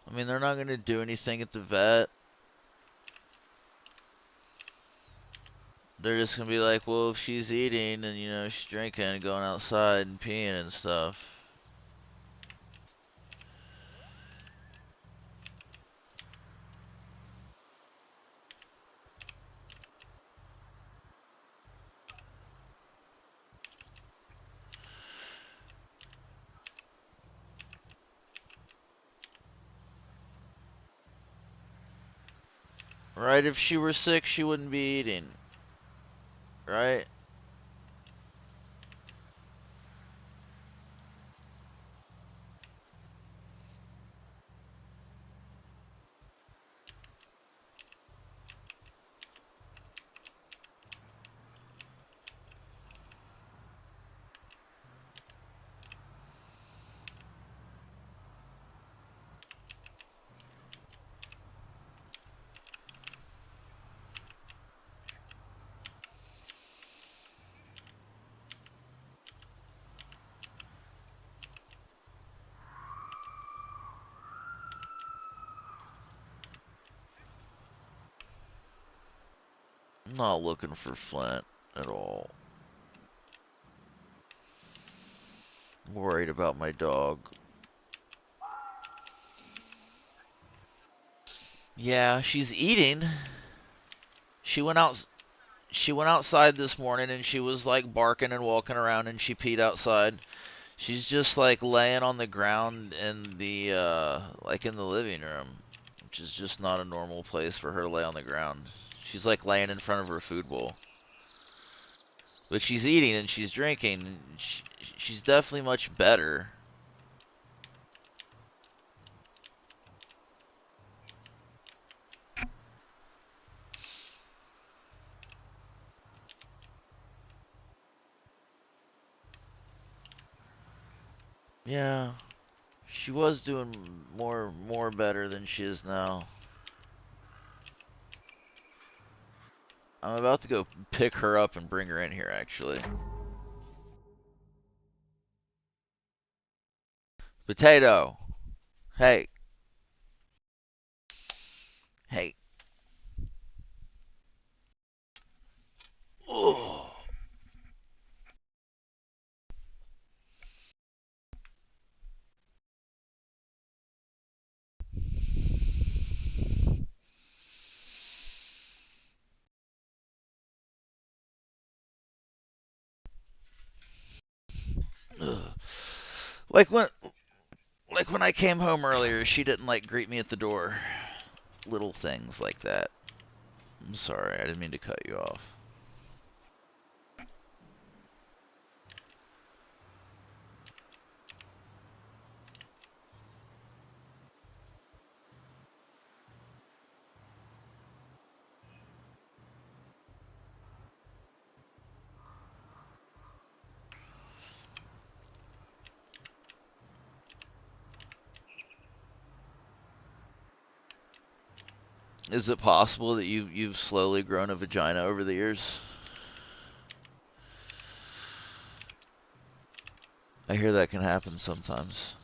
I mean, they're not gonna do anything at the vet. They're just gonna be like, well, if she's eating and, you know, she's drinking and going outside and peeing and stuff. Right? If she were sick, she wouldn't be eating. Right? I'm not looking for Flint at all. I'm worried about my dog. Yeah, she's eating. She went out. She went outside this morning and she was like barking and walking around and she peed outside. She's just like laying on the ground in the like in the living room, which is just not a normal place for her to lay on the ground. She's like laying in front of her food bowl. But she's eating and she's drinking. She's definitely much better. Yeah, she was doing more better than she is now. I'm about to go pick her up and bring her in here, actually. Potato! Hey. Hey. Oh. Like when like when I came home earlier, she didn't like greet me at the door. Little things like that. I'm sorry, I didn't mean to cut you off. Is it possible that you've slowly grown a vagina over the years? I hear that can happen sometimes.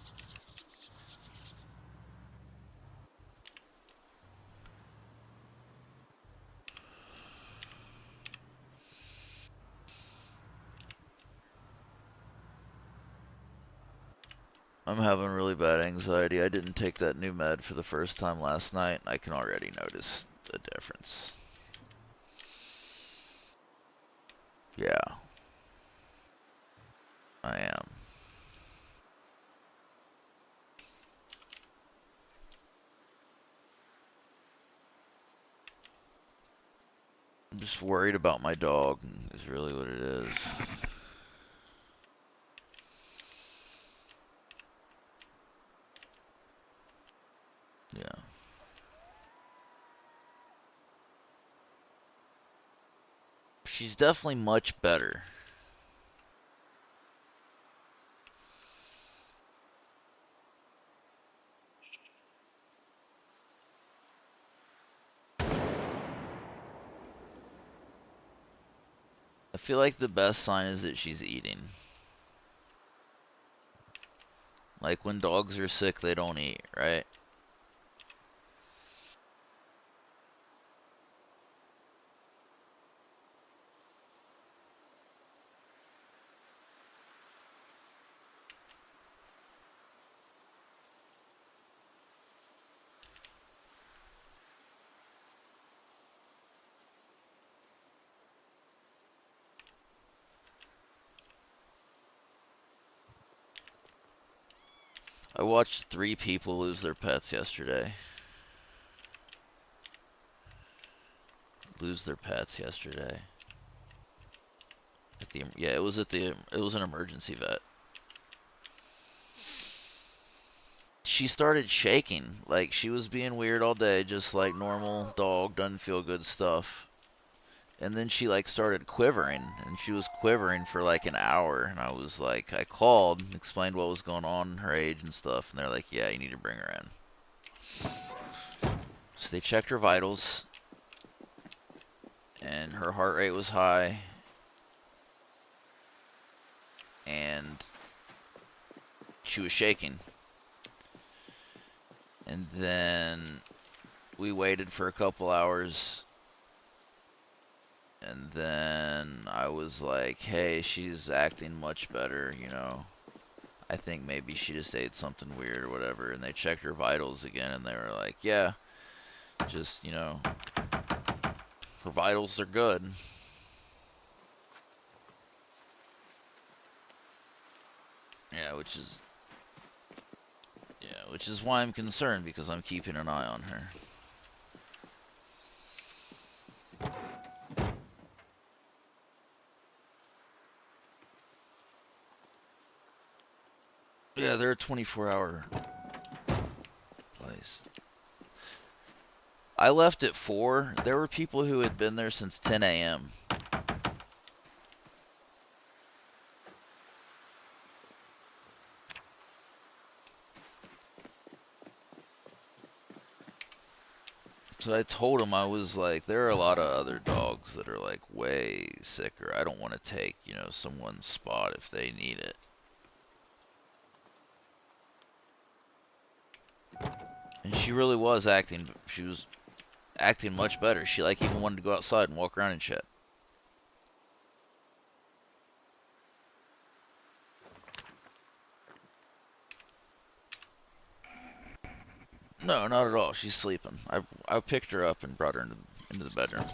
I'm having really bad anxiety. I didn't take that new med for the first time last night. I can already notice the difference. Yeah, I am. I'm just worried about my dog, is really what it is. Yeah. She's definitely much better. I feel like the best sign is that she's eating. Like when dogs are sick, they don't eat, right? I watched 3 people lose their pets yesterday. Lose their pets yesterday. Yeah, it was an emergency vet. She started shaking. Like, she was being weird all day, just like normal dog, doesn't feel good stuff. And then she like started quivering, and she was quivering for like an hour. And I was like, I called, explained what was going on, her age and stuff, and they're like, yeah, you need to bring her in. So they checked her vitals, and her heart rate was high, and she was shaking. And then we waited for a couple hours, and then I was like, hey, she's acting much better, you know. I think maybe she just ate something weird or whatever. And they checked her vitals again, and they were like, yeah, just, you know, her vitals are good. Yeah, which is why I'm concerned, because I'm keeping an eye on her. Yeah, they're a 24-hour place. I left at 4. There were people who had been there since 10 a.m. So I told him, I was like, there are a lot of other dogs that are like way sicker. I don't want to take, you know, someone's spot if they need it. And she really was acting, she was acting much better. She like even wanted to go outside and walk around and shit. No, not at all. She's sleeping. I picked her up and brought her into the bedroom.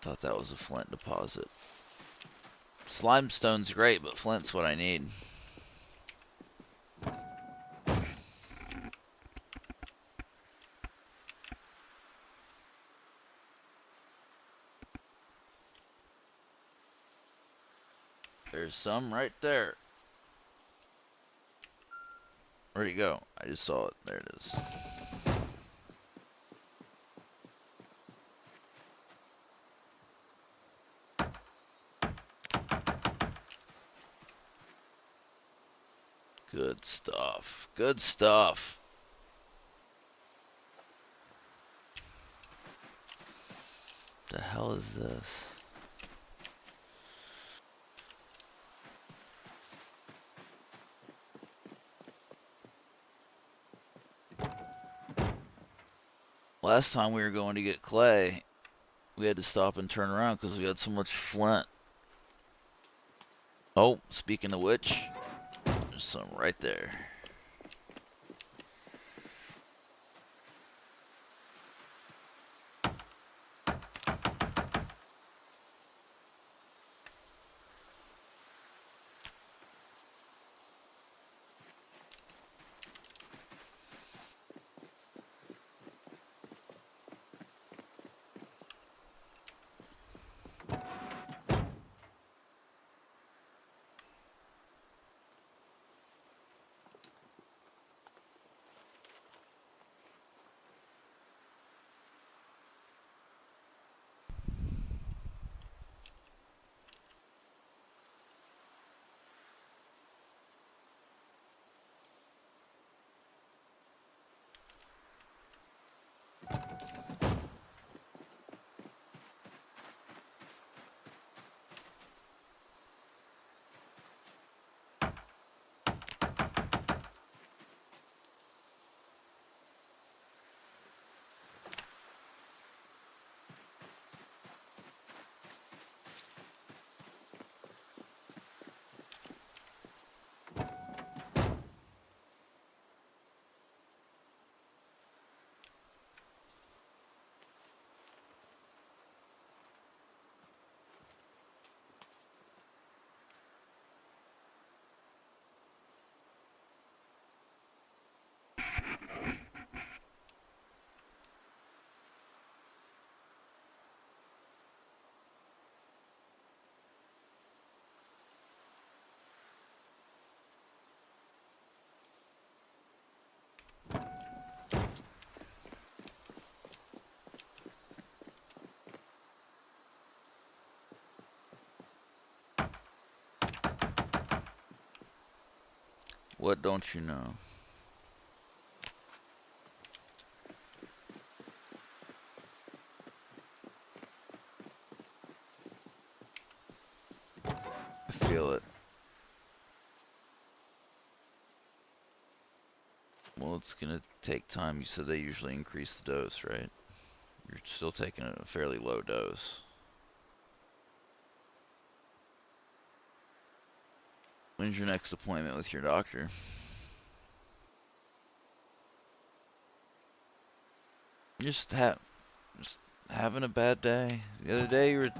Thought that was a flint deposit. Slimestone's great, but flint's what I need. There's some right there. Where'd he go? I just saw it. There it is. Good stuff. Good stuff. The hell is this? Last time we were going to get clay, we had to stop and turn around because we had so much flint. Oh, speaking of which, there's some right there. What don't you know? I feel it. Well, it's gonna take time. You said they usually increase the dose, right? You're still taking a fairly low dose. When's your next appointment with your doctor? Just having a bad day. The other day you were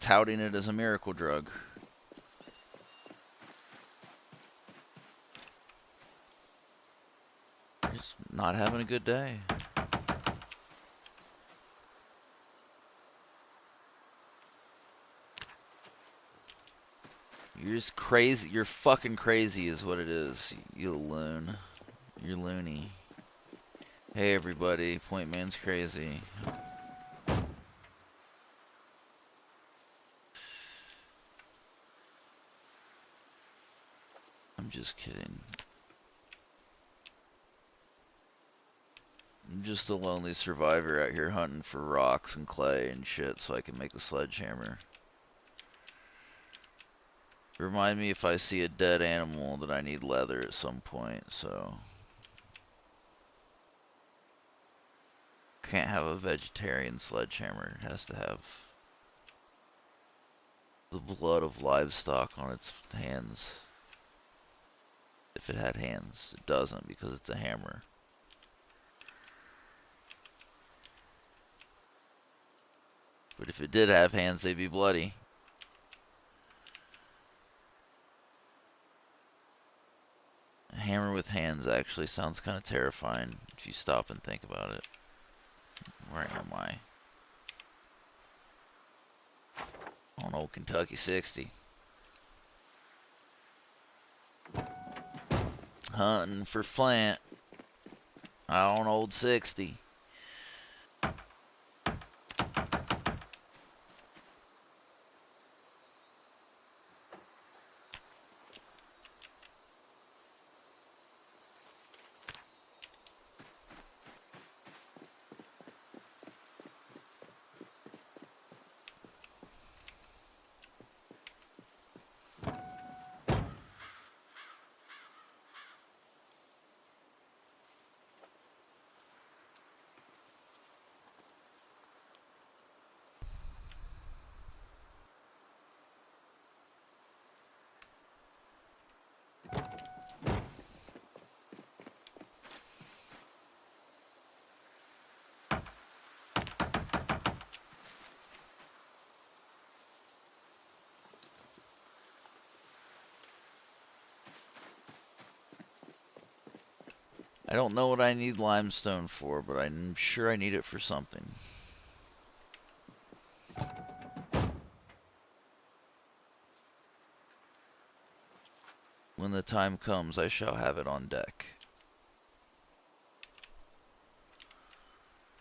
touting it as a miracle drug. Just not having a good day. You're just crazy. You're fucking crazy is what it is. You loon. You're loony. Hey everybody, Point Man's crazy. I'm just kidding. I'm just a lonely survivor out here hunting for rocks and clay and shit so I can make a sledgehammer. Remind me if I see a dead animal that I need leather at some point, so... Can't have a vegetarian sledgehammer. It has to have the blood of livestock on its hands. If it had hands, it doesn't because it's a hammer. But if it did have hands, they'd be bloody. A hammer with hands actually sounds kind of terrifying if you stop and think about it. Where am I? On old Kentucky 60. Hunting for flint. On old 60. I don't know what I need limestone for, but I'm sure I need it for something. When the time comes, I shall have it on deck.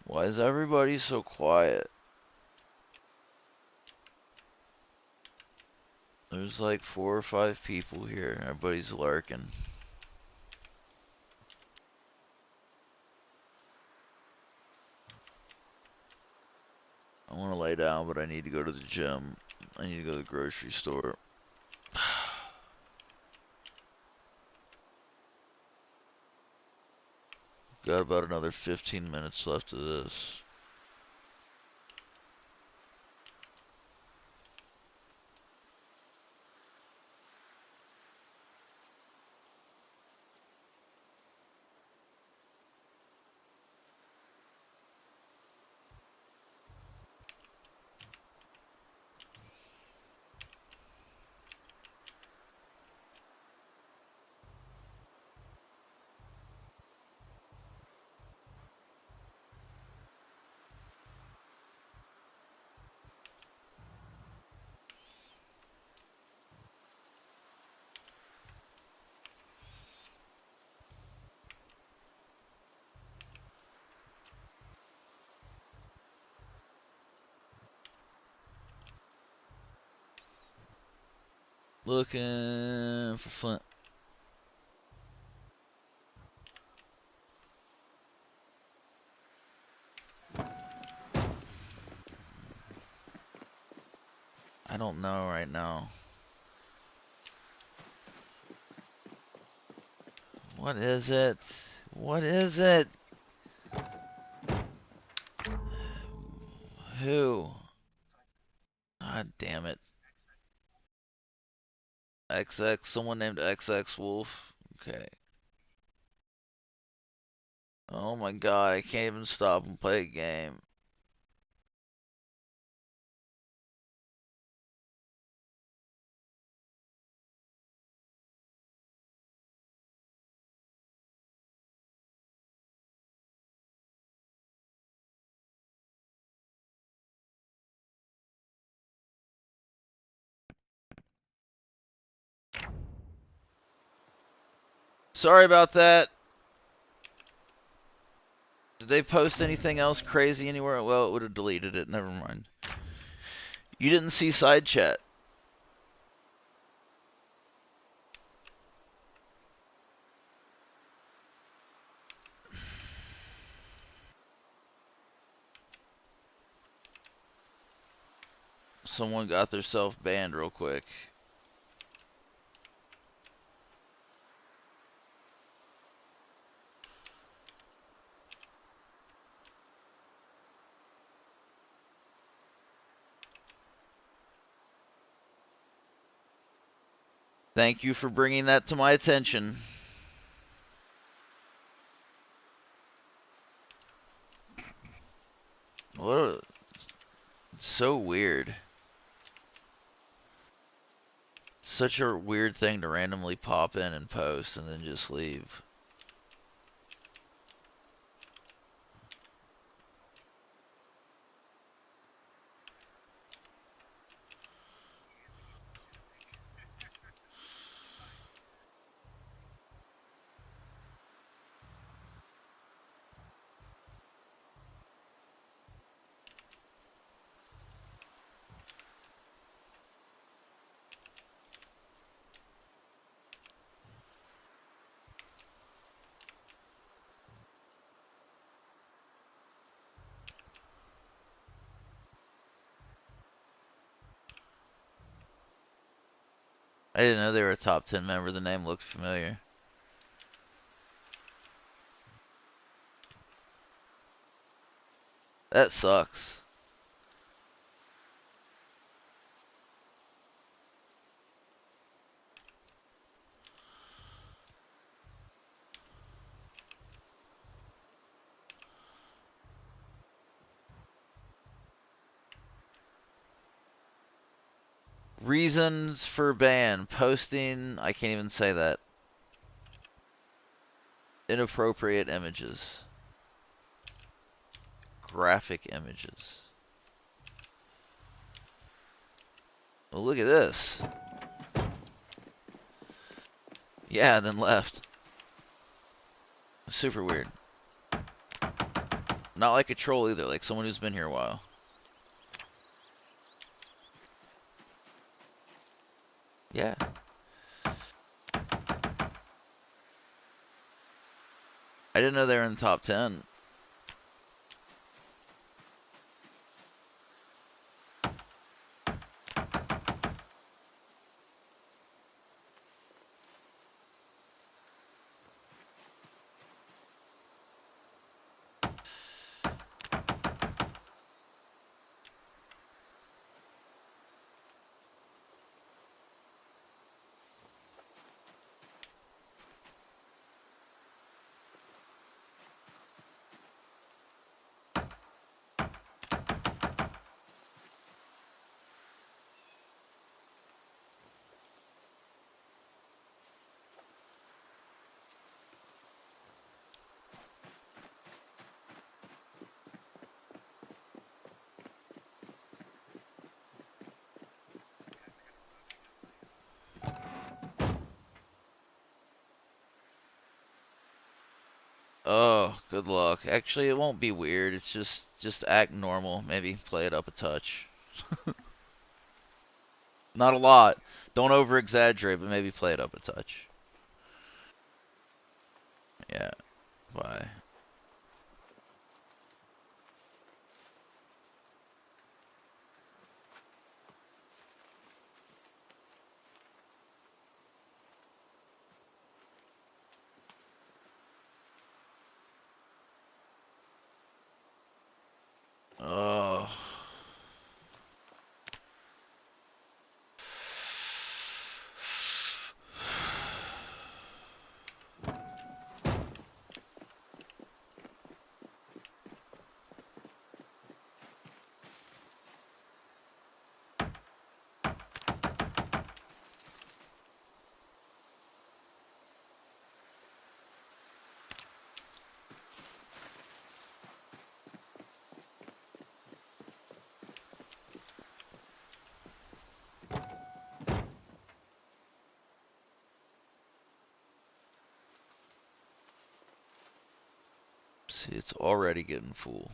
Why is everybody so quiet? There's like 4 or 5 people here. Everybody's lurking. I want to lay down, but I need to go to the gym. I need to go to the grocery store. Got about another 15 minutes left of this. Looking for flint. I don't know right now. What is it? What is it? Who? God damn it. XX, someone named XX Wolf. Okay. Oh my god, I can't even stop and play a game. Sorry about that. Did they post anything else crazy anywhere? Well, it would have deleted it. Never mind. You didn't see side chat. Someone got theirself banned real quick. Thank you for bringing that to my attention. What? It's so weird. Such a weird thing to randomly pop in and post and then just leave. I didn't know they were a top 10 member. The name looked familiar. That sucks. Reasons for ban. Posting, I can't even say that. Inappropriate images. Graphic images. Well, look at this. Yeah, and then left. Super weird. Not like a troll either, like someone who's been here a while. Yeah. I didn't know they were in the top 10. Oh, good luck. Actually, it won't be weird. It's just act normal. Maybe play it up a touch. Not a lot. Don't over exaggerate, but maybe play it up a touch. Yeah. Bye. Oh. See, it's already getting full.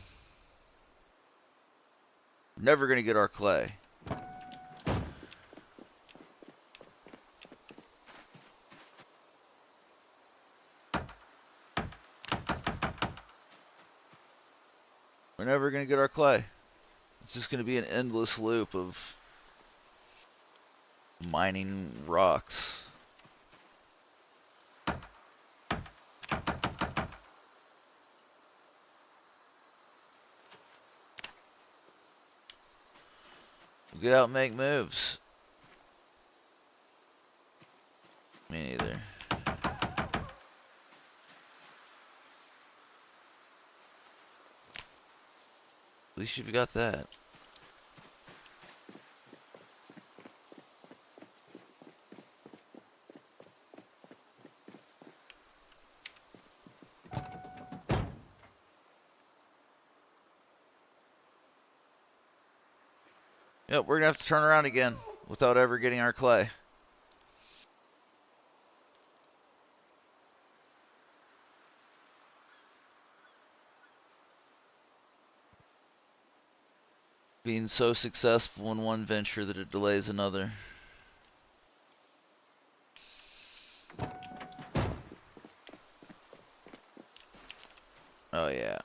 Never gonna get our clay. We're never gonna get our clay. It's just gonna be an endless loop of mining rocks. Get out and make moves. Me neither. At least you've got that. Yep, we're gonna have to turn around again without ever getting our clay. Being so successful in one venture that it delays another. Oh yeah.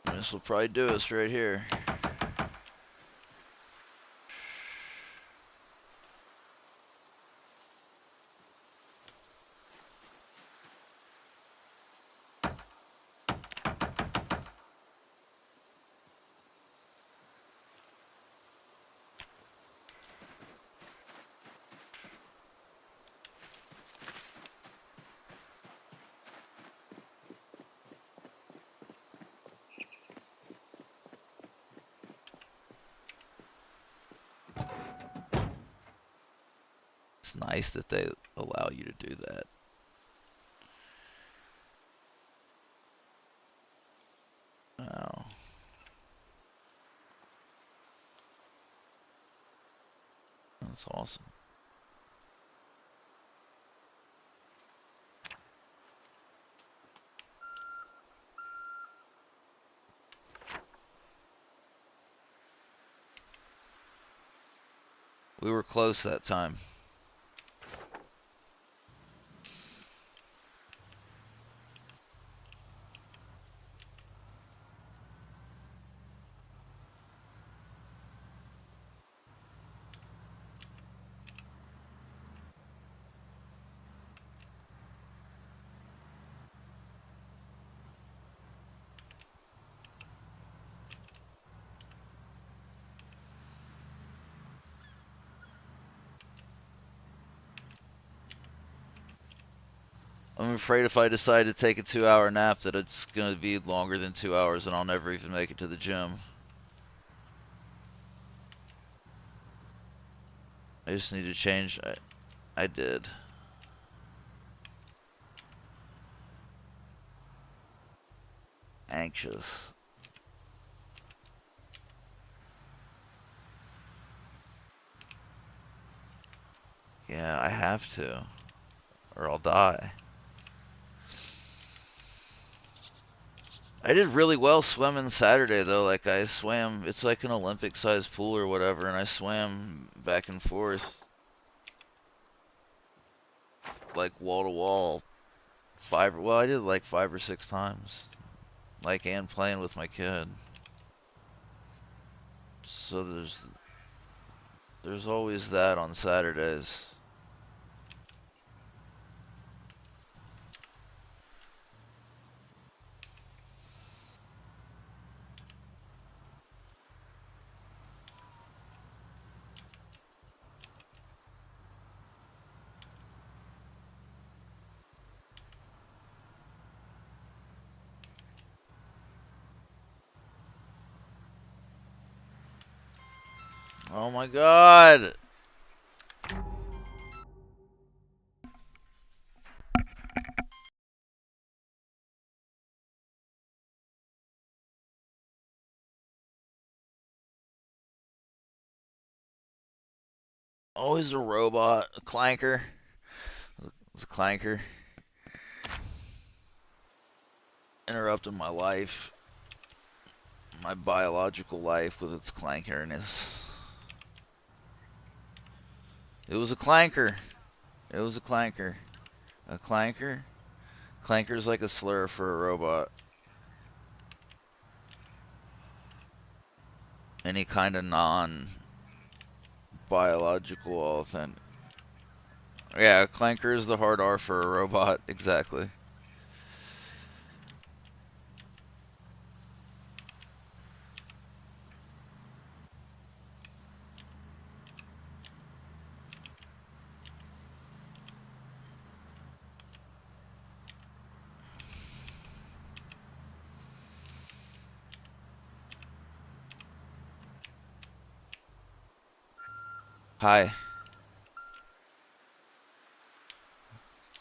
This will probably do us right here. It's nice that they allow you to do that. Oh. That's awesome. We were close that time. I'm afraid if I decide to take a 2-hour nap that it's going to be longer than 2 hours and I'll never even make it to the gym. I just need to change. I did. Anxious. Yeah, I have to, or I'll die. I did really well swimming Saturday though. Like I swam, it's like an Olympic-sized pool or whatever, and I swam back and forth like wall to wall well, I did like 5 or 6 times. Like and playing with my kid. So there's always that on Saturdays. Oh my god! Always a robot, a clanker. It's a clanker. Interrupting my life. My biological life with its clankerness. It was a clanker. It was a clanker. A clanker? Clanker's like a slur for a robot. Any kind of non-biological authentic. Yeah, clanker is the hard R for a robot, exactly. Hi.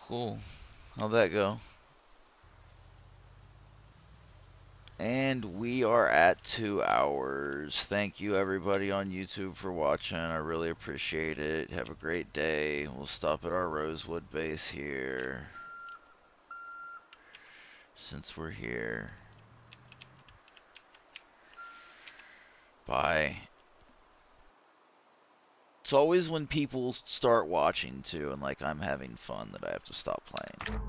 Cool. How'd that go? And we are at 2 hours. Thank you everybody on YouTube for watching. I really appreciate it. Have a great day. We'll stop at our Rosewood base here. Since we're here. Bye. It's always when people start watching too and like I'm having fun that I have to stop playing.